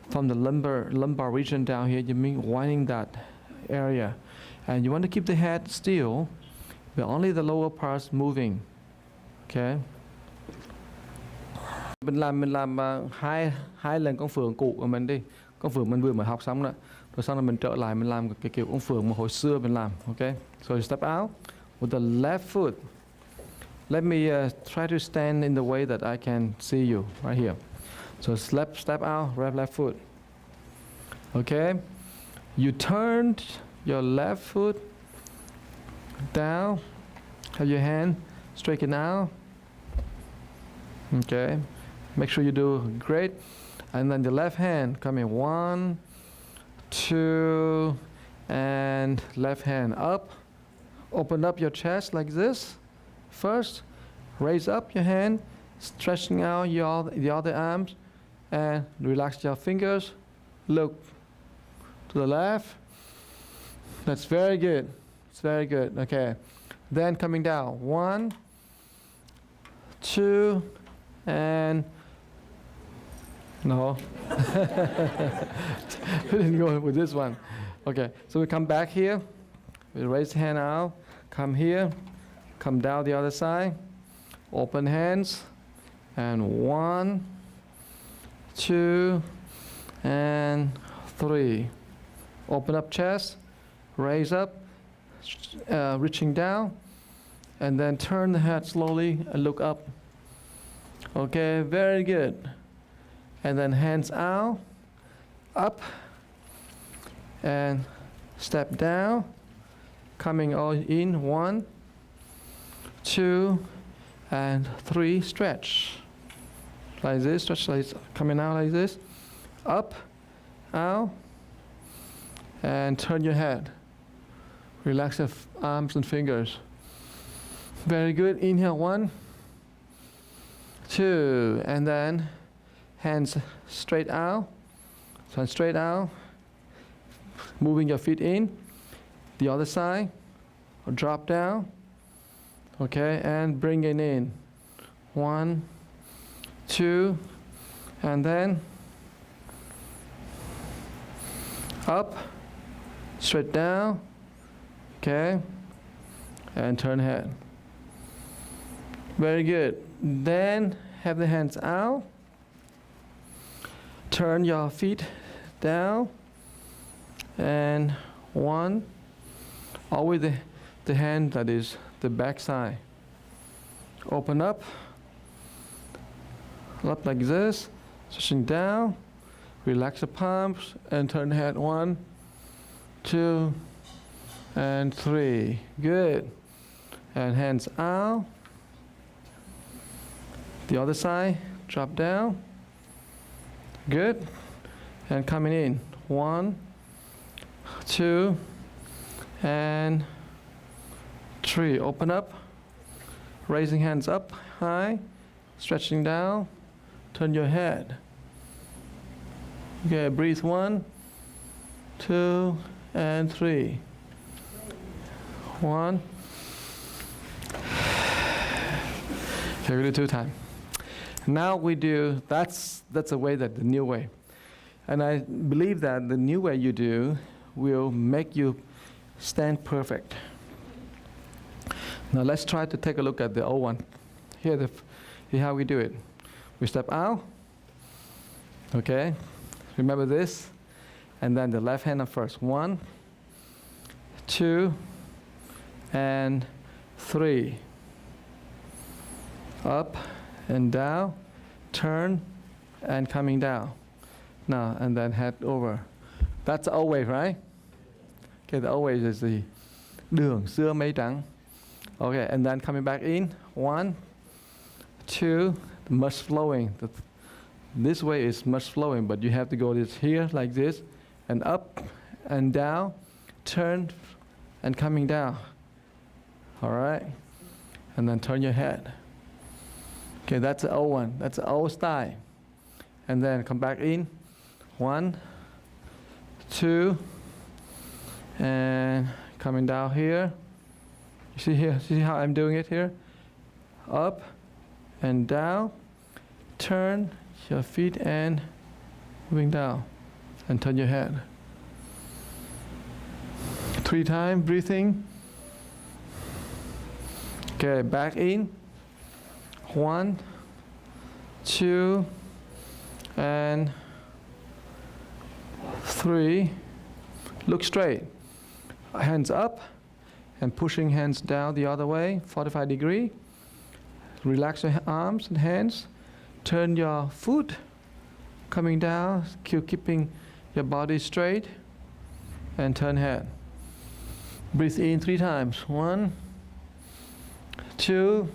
from the lumbar region down here. You mean widening that area, and you want to keep the head still, but only the lower parts moving. Okay. Mình làm hai lần con phượng cụ của mình đi. Con phượng mình vừa mới học xong đó. Rồi sau đó mình trở lại mình làm cái kiểu con phượng mà hồi xưa mình làm. Okay. So you step out with the left foot. Let me try to stand in the way that I can see you right here. So step out, left foot. Okay. You turned your left foot down. Have your hand straighten out. Okay. Make sure you do great. And then the left hand coming 1, 2, and left hand up. Open up your chest like this. First, raise up your hand, stretching out the other arms, and relax your fingers. Look to the left. That's very good. It's very good. Okay. Then coming down. 1, 2, and no. We didn't go with this one. Okay. So we come back here. We raise the hand out. Come here. Come down the other side. Open hands. And 1, 2, and 3. Open up chest. Raise up. Reaching down. And then turn the head slowly and look up. Okay, very good. And then hands out, up, and step down, coming all in. 1, 2, and 3. Stretch like this. Stretch like this. Coming out like this. Up, out, and turn your head. Relax your arms and fingers. Very good. Inhale. 1, 2, and then hands straight out. So straight out. Moving your feet in. The other side. Drop down. Okay, and bring it in. 1, 2, and then up, straight down, okay, and turn head. Very good. Then have the hands out. Turn your feet down, and 1. Always the hand that is the back side. Open up like this, stretching down, relax the palms, and turn the head. 1, 2, and 3. Good. And hands out. The other side, drop down. Good. And coming in. 1, 2, and 3. Open up. Raising hands up high, stretching down. Turn your head. Okay, breathe. 1, 2, and 3. 1. Okay, we do 2 times. Now we do, that's the way, that the new way. And I believe that the new way you do will make you stand perfect. Now let's try to take a look at the old one. Here how we do it. We step out. Okay. Remember this. And then the left hand up first. 1, 2, and 3. Up and down. Turn and coming down. Now, and then head over. That's the old way, right? Okay, the old way is the đường xưa mây trắng. Okay, and then coming back in. 1, 2, much flowing. This way is much flowing, but you have to go this here like this, and up and down, turn and coming down. All right, and then turn your head. Okay, that's the old one. That's the old style. And then come back in. 1, 2, and coming down here. You see here, see how I'm doing it here? Up and down, turn your feet and moving down, and turn your head. 3 times, breathing. Okay, back in. 1, 2, and 3. Look straight. Hands up. And pushing hands down the other way, 45 degrees. Relax your arms and hands. Turn your foot coming down, keeping your body straight. And turn head. Breathe in 3 times. 1, 2,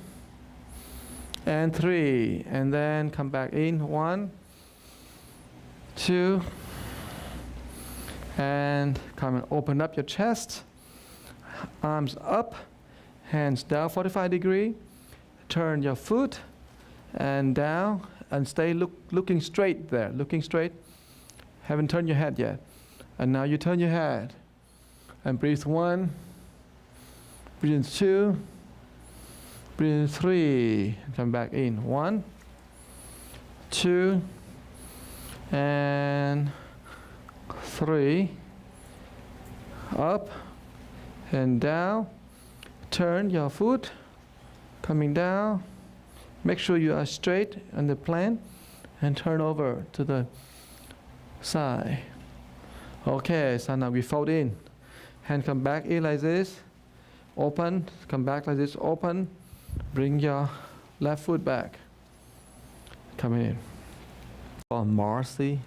and 3. And then come back in. 1, 2, and come and open up your chest. Arms up, hands down 45 degrees. Turn your foot and down, and stay looking straight there. Looking straight. Haven't turned your head yet. And now you turn your head. And breathe 1. Breathe 2. Breathe 3. Come back in. 1, 2, and 3. Up and down. Turn your foot coming down. Make sure you are straight on the plan, and turn over to the side. Okay, so now we fold in. Hand come back in like this. Open. Come back like this. Open. Bring your left foot back. Come in. On Marcy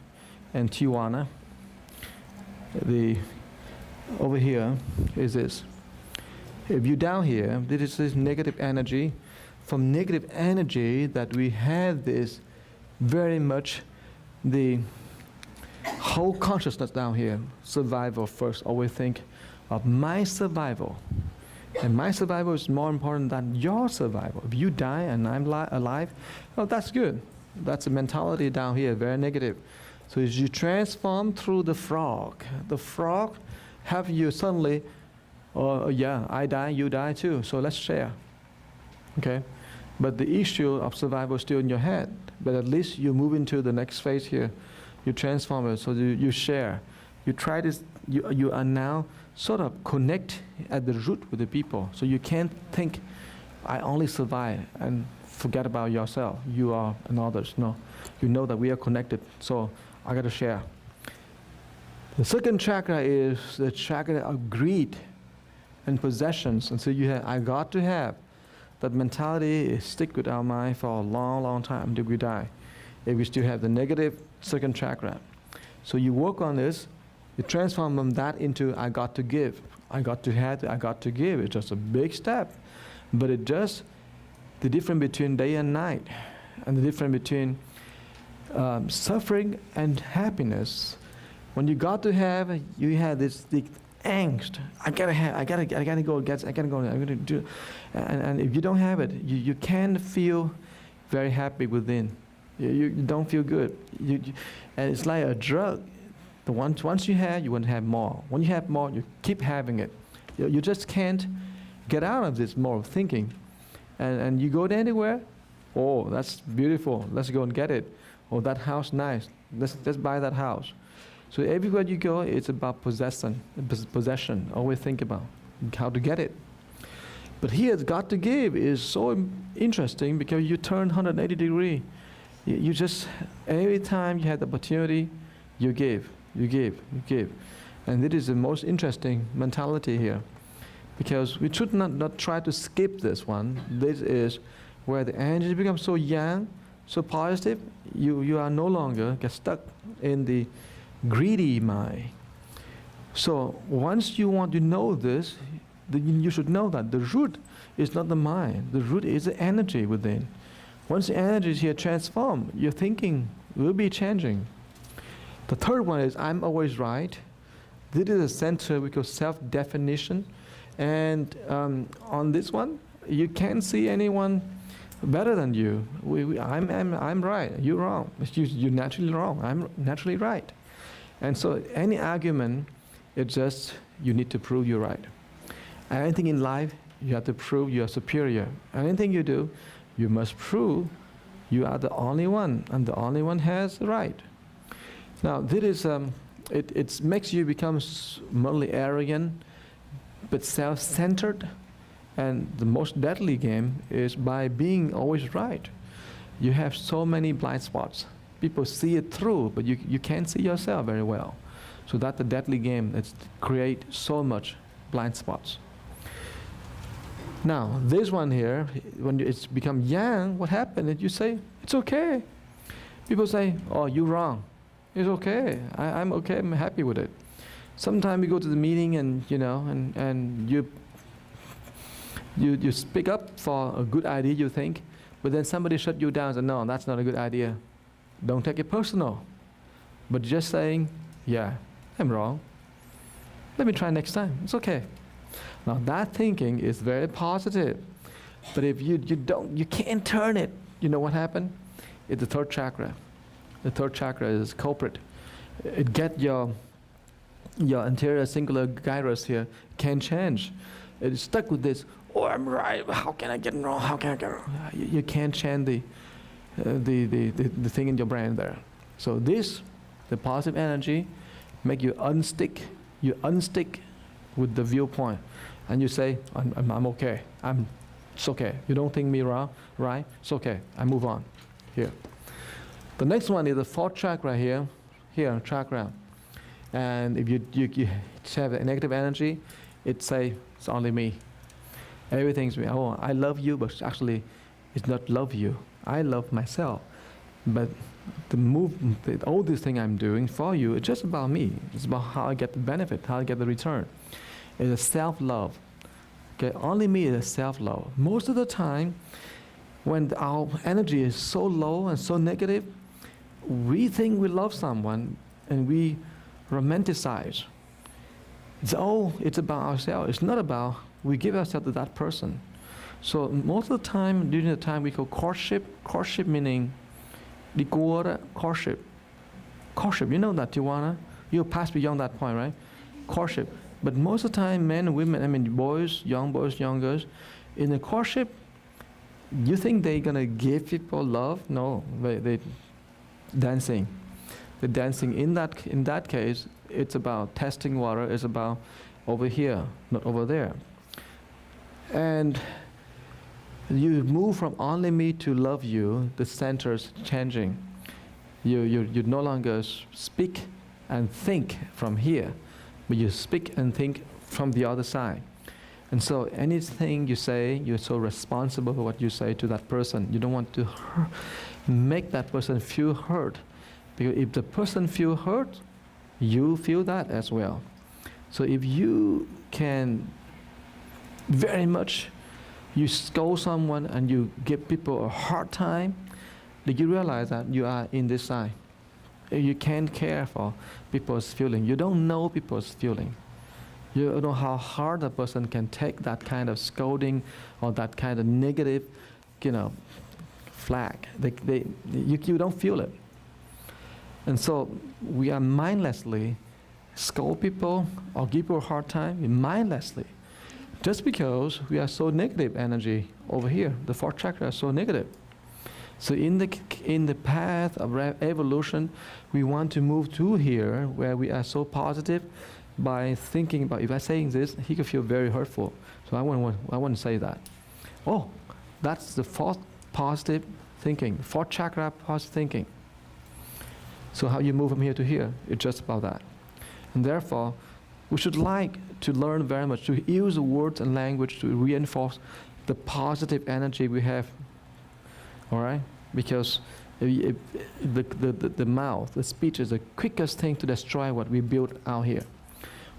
and Tijuana. Over here is this. If you're down here, this is negative energy. From negative energy that we have this very much the whole consciousness down here. Survival first. Always think of my survival. And my survival is more important than your survival. If you die and I'm alive, well, that's good. That's a mentality down here, very negative. So as you transform through the frog have you suddenly, oh yeah, I die, you die too, so let's share. Okay? But the issue of survival is still in your head. But at least you move into the next phase here. You transform it, so you share. You try this, you are now sort of connect at the root with the people. So you can't think, I only survive and forget about yourself, you are and others. No, you know that we are connected, so I got to share. The second chakra is the chakra of greed and possessions. And so you have, I got to have. That mentality is stick with our mind for a long, long time until we die. If we still have the negative second chakra. So you work on this, you transform from that into I got to give. I got to have, I got to give. It's just a big step. But it just, the difference between day and night, and the difference between suffering and happiness. When you got to have, you have this angst. I gotta have, I gotta go, I'm gonna do. And if you don't have it, you can't feel very happy within. You don't feel good. And it's like a drug. Once you have, you want to have more. When you have more, you keep having it. You just can't get out of this mode of thinking. And you go anywhere, oh, that's beautiful, let's go and get it. Oh, that house nice, let's buy that house. So everywhere you go, it's about possession. Always think about how to get it. But here, got to give is so interesting because you turn 180 degrees. You just, every time you have the opportunity, you give. And it is the most interesting mentality here. Because we should not try to skip this one. This is where the energy becomes so young, so positive, you are no longer get stuck in the greedy mind. So once you want to know this, then you should know that the root is not the mind. The root is the energy within. Once the energy is here transformed, your thinking will be changing. The third one is I'm always right. This is a center we call self-definition. And on this one, you can't see anyone better than you. I'm right, you're wrong. You're naturally wrong, I'm naturally right. And so any argument, it's just you need to prove you're right. Anything in life, you have to prove you're superior. Anything you do, you must prove you are the only one, and the only one has the right. Now, this is, it makes you become morally arrogant, but self-centered. And the most deadly game is by being always right. You have so many blind spots. People see it through, but you can't see yourself very well. So that's the deadly game that creates so much blind spots. Now, this one here, when it's become young, what happened? You say, it's okay. People say, oh, you're wrong. It's okay. I'm okay. I'm happy with it. Sometimes you go to the meeting and and you speak up for a good idea you think, but then somebody shut you down and said, no, that's not a good idea. Don't take it personal. But just saying, yeah, I'm wrong. Let me try next time. It's okay. Now that thinking is very positive. But if you can't turn it, you know what happened? It's the third chakra. The third chakra is culprit. It gets your anterior singular gyrus here can't change. It's stuck with this. Oh, I'm right. How can I get it wrong? How can I get it wrong? You can't change the thing in your brain there. So this, the positive energy, make you unstick. You unstick with the viewpoint, and you say, I'm okay. It's okay. You don't think me wrong, right? It's okay. I move on. Here. The next one is the fourth chakra here. Here, chakra. And if you have a negative energy, it say it's only me. Everything's me. Oh, I love you, but actually, it's not love you. I love myself. But all this thing I'm doing for you, it's just about me. It's about how I get the benefit, how I get the return. It's a self-love. Okay, only me is self-love. Most of the time, when our energy is so low and so negative, we think we love someone and we romanticize. It's about ourselves. It's not about we give ourselves to that person. So most of the time, during the time we call courtship meaning đi cua đó, courtship. Courtship, you know that, Tiwana? You pass beyond that point, right? Courtship. But most of the time, men and women, I mean boys, young girls, in a courtship, you think they're gonna give people love? No, they dancing. The dancing in that case, it's about testing water. It's about over here, not over there. And you move from only me to love you. The center's changing. You no longer speak and think from here, but you speak and think from the other side. And so anything you say, you're so responsible for what you say to that person. You don't want to make that person feel hurt. Because if the person feel hurt, you feel that as well. So if you can very much, you scold someone and you give people a hard time, then you realize that you are in this side. You can't care for people's feeling. You don't know people's feeling. You don't know how hard a person can take that kind of scolding or that kind of negative, flag. You don't feel it. And so we are mindlessly scold people or give people a hard time, mindlessly. Just because we are so negative energy over here, the fourth chakra is so negative. So in the path of evolution, we want to move to here where we are so positive by thinking about, if I'm saying this, he could feel very hurtful. So I want to say that. Oh, that's the fourth positive thinking, fourth chakra positive thinking. So how you move from here to here, it's just about that. And therefore, we should like to learn very much, to use the words and language to reinforce the positive energy we have. All right? Because if the mouth, the speech is the quickest thing to destroy what we built out here.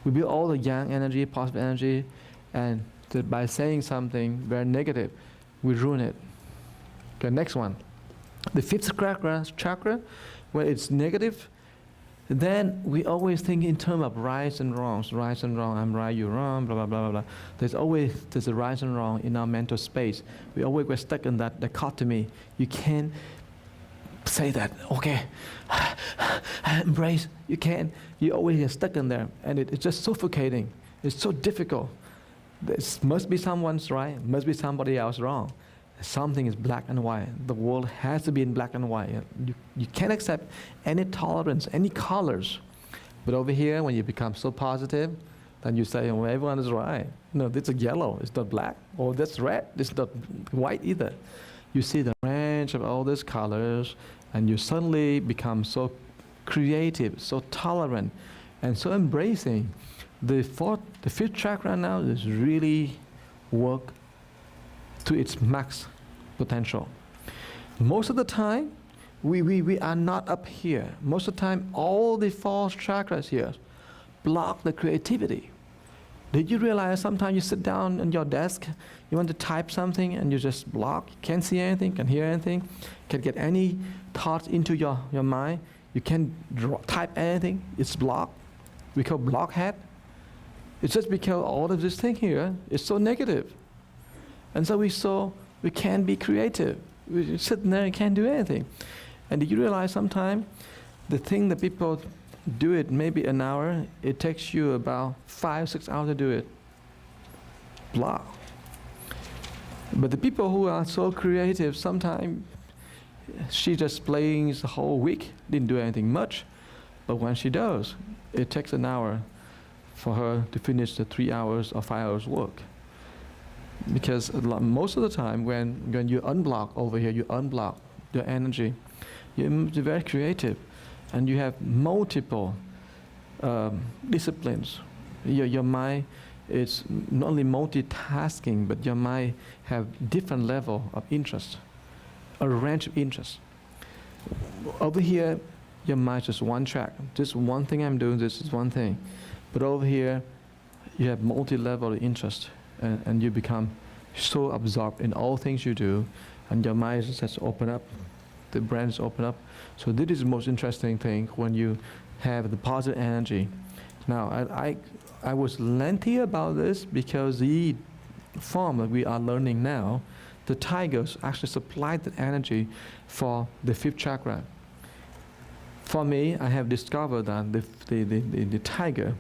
We build all the yang energy, positive energy, and by saying something very negative, we ruin it. Okay, next one. The fifth chakra, when it's negative, then we always think in terms of rights and wrongs. Right and wrong, I'm right, you're wrong, blah, blah, blah, blah. There's a right and wrong in our mental space. We always get stuck in that dichotomy. You can't say that, okay, embrace, you can't. You always get stuck in there, and it's just suffocating. It's so difficult. This must be someone's right, must be somebody else wrong. Something is black and white. The world has to be in black and white. You can't accept any tolerance, any colors. But over here, when you become so positive, then you say, well, everyone is right. No, this is yellow, it's not black. Or that's red, it's not white either. You see the range of all these colors, and you suddenly become so creative, so tolerant, and so embracing. The fifth chakra now is really work to its max potential. Most of the time, we are not up here. Most of the time, all the false chakras here block the creativity. Did you realize sometimes you sit down on your desk, you want to type something and you just block, you can't see anything, can't hear anything, can't get any thoughts into your mind, you can't type anything, it's blocked. We call blockhead. It's just because all of this thing here is so negative. And so we can't be creative. We're sitting there and can't do anything. And did you realize sometimes the thing that people do it maybe an hour, it takes you about 5-6 hours to do it. Blah. But the people who are so creative, sometimes she just plays the whole week, didn't do anything much. But when she does, it takes an hour for her to finish the 3 hours or 5 hours work. Because most of the time when you unblock over here, you unblock your energy, you're very creative and you have multiple disciplines. Your mind is not only multitasking, but your mind have different level of interest, a range of interest. Over here, your mind is just one track, just one thing I'm doing, this is one thing. But over here, you have multi-level interest. And you become so absorbed in all things you do, and your mind just open up, the brain is open up. So this is the most interesting thing when you have the positive energy. Now, I was lengthy about this because the form that we are learning now, the tigers actually supply the energy for the fifth chakra. For me, I have discovered that the tiger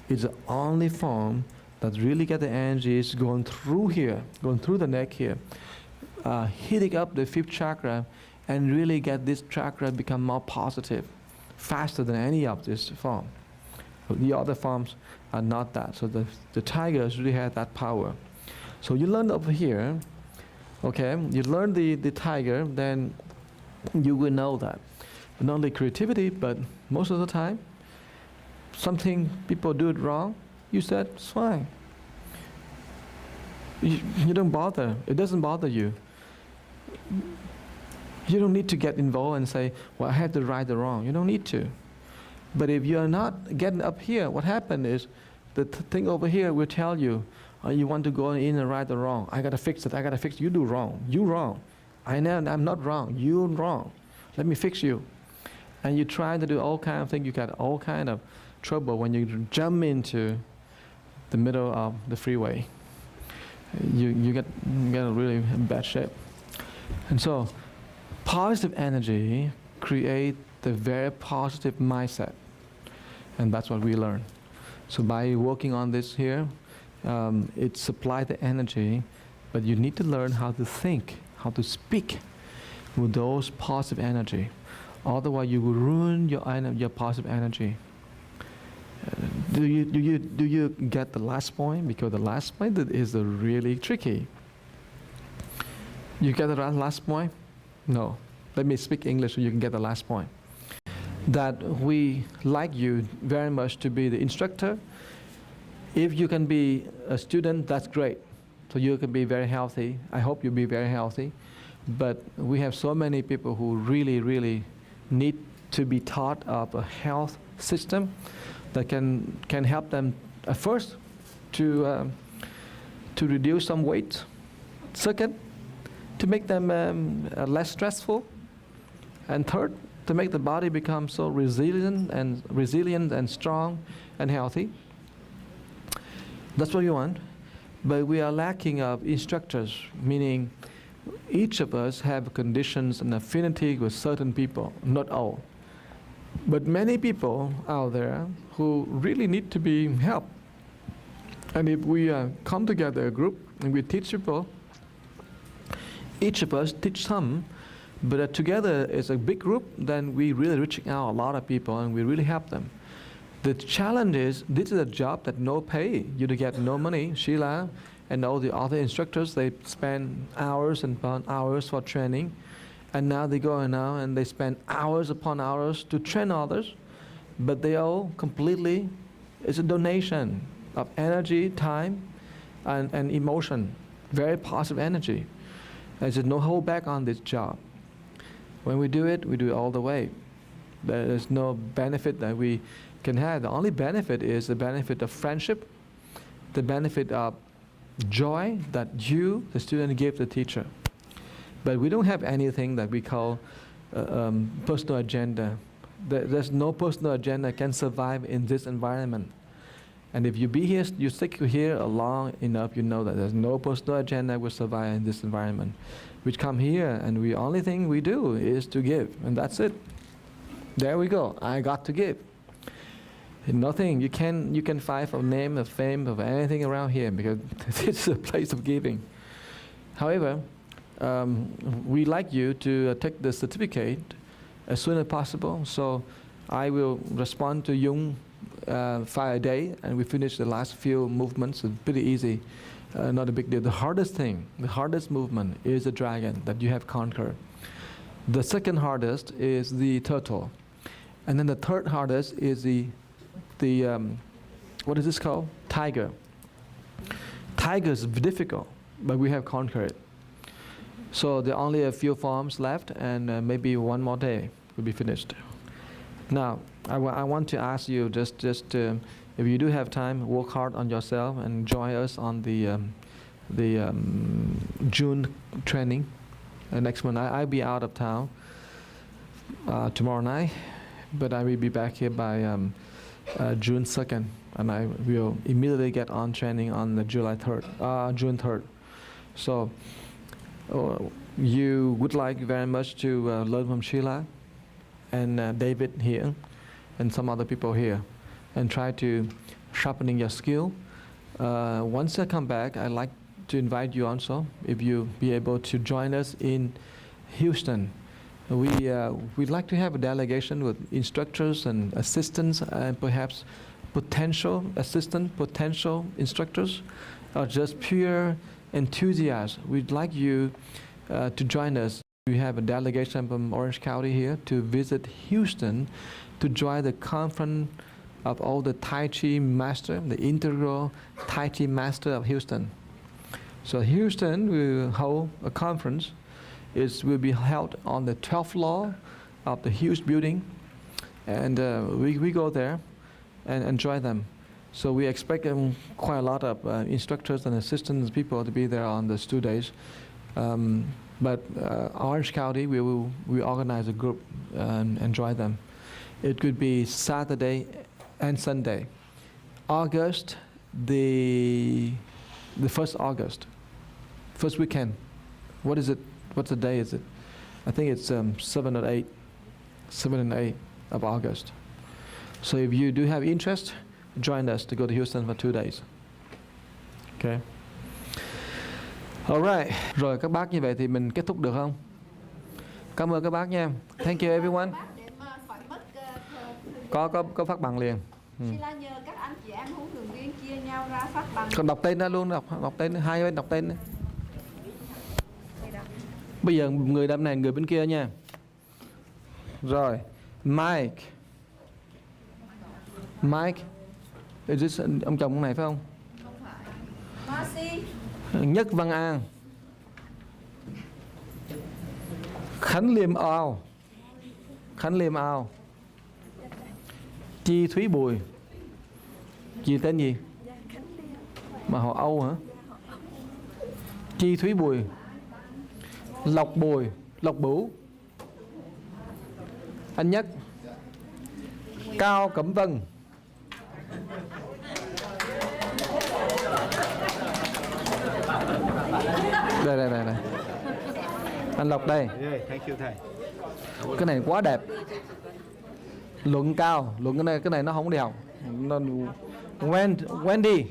is the only form that really get the energies going through here, going through the neck here, hitting up the fifth chakra, and really get this chakra become more positive, faster than any of this form. The other forms are not that. So the tigers really have that power. So you learn over here, okay, you learn the tiger, then you will know that. Not only creativity, but most of the time, something people do it wrong, you said, it's fine. You don't bother. It doesn't bother you. You don't need to get involved and say, well, I have to right or wrong. You don't need to. But if you're not getting up here, what happened is the thing over here will tell you, you want to go in and right or wrong. I got to fix it. I got to fix it. You do wrong. You wrong. I know I'm not wrong. You wrong. Let me fix you. And you try to do all kind of things. You got all kind of trouble when you jump into the middle of the freeway. You get really in bad shape. And so positive energy create the very positive mindset. And that's what we learn. So by working on this here, it supplies the energy, but you need to learn how to think, how to speak with those positive energy. Otherwise, you will ruin your positive energy. Do you get the last point? Because the last point is really tricky. You get the last point? No. Let me speak English so you can get the last point. That we like you very much to be the instructor. If you can be a student, that's great. So you can be very healthy. I hope you'll be very healthy. But we have so many people who really need to be taught of a health system that can help them first to reduce some weight. Second, to make them less stressful. And third, to make the body become so resilient and strong and healthy. That's what we want. But we are lacking of instructors, meaning each of us have conditions and affinity with certain people, not all. But many people out there who really need to be helped. And if we come together, a group, and we teach people, each of us teach some, but together as a big group, then we really reaching out a lot of people and we really help them. The challenge is, this is a job that no pay. You get no money. Sheila and all the other instructors, they spend hours and upon hours for training. And now they go now and they spend hours upon hours to train others. But they all completely, it's a donation of energy, time, and emotion. Very positive energy. There's no hold back on this job. When we do it all the way. There's no benefit that we can have. The only benefit is the benefit of friendship, the benefit of joy that you, the student, give the teacher. But we don't have anything that we call personal agenda. There's no personal agenda can survive in this environment. And if you be here, you stick here long enough, you know that there's no personal agenda will survive in this environment. We come here and the only thing we do is to give, and that's it. There we go. I got to give. Nothing. You can fight for name, of fame, of anything around here because it's a place of giving. However, we like you to take the certificate as soon as possible. So I will respond to Jung 5 a day, and we finish the last few movements. It's pretty easy, not a big deal. The hardest thing, the hardest movement is the dragon that you have conquered. The second hardest is the turtle, and then the third hardest is the what is this called? Tiger. Tiger is difficult, but we have conquered it. So there are only a few forms left, and maybe one more day will be finished. Now, I want to ask you just if you do have time, work hard on yourself and join us on the June training. Next month, I'll be out of town tomorrow night, but I will be back here by June 2nd, and I will immediately get on training on the June 3rd. So you would like very much to learn from Sheila and David here and some other people here and try to sharpening your skill. Once I come back, I'd like to invite you also, if you be able to join us in Houston. We'd like to have a delegation with instructors and assistants and perhaps potential assistant, potential instructors, or just pure enthusiasts. We'd like you to join us. We have a delegation from Orange County here to visit Houston to join the conference of all the Tai Chi master, the integral Tai Chi master of Houston. So Houston will hold a conference. It will be held on the 12th floor of the huge building, and we go there and enjoy them. So we expect quite a lot of instructors and assistants people to be there on those 2 days. But Orange County, we organize a group and enjoy them. It could be Saturday and Sunday. August, the 1st August, first weekend. What is it? What's the day is it? I think it's 7 and 8 of August. So if you do have interest, join us to go to Houston for 2 days. Okay. Alright. Rồi các bác, như vậy thì mình kết thúc được không? Cảm ơn các bác nha. Thank you everyone. Có phát bằng liền. Sheila nhờ các anh chị em huấn luyện viên chia nhau ra phát bằng. Còn đọc tên ra luôn, đọc tên, hai bên đọc tên. Bây giờ người đâm này, người bên kia nha. Rồi, Mike. Is this ông chồng này phải không? Không phải. Mercy. Nhất Văn An. Khánh Liêm Ao. Chi Thúy Bùi. Chị tên gì? Mà họ Âu hả? Chi Thúy Bùi. Lộc Bửu. Anh Nhất. Cao Cẩm Vân. Đây. Anh Lộc đây. Cái này quá đẹp. Luận Cao. Cái này nó không đi học. Wendy.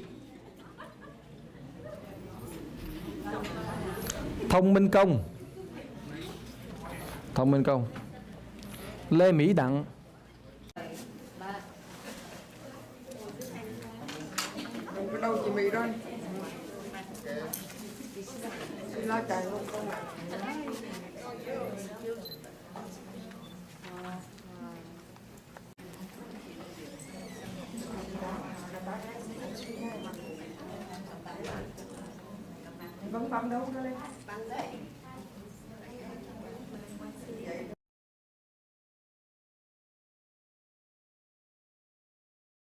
Thông Minh Công. Lê Mỹ Đặng. Đâu chị Mỹ rồi. Lo chạy luôn con. Vâng đâu ra đây.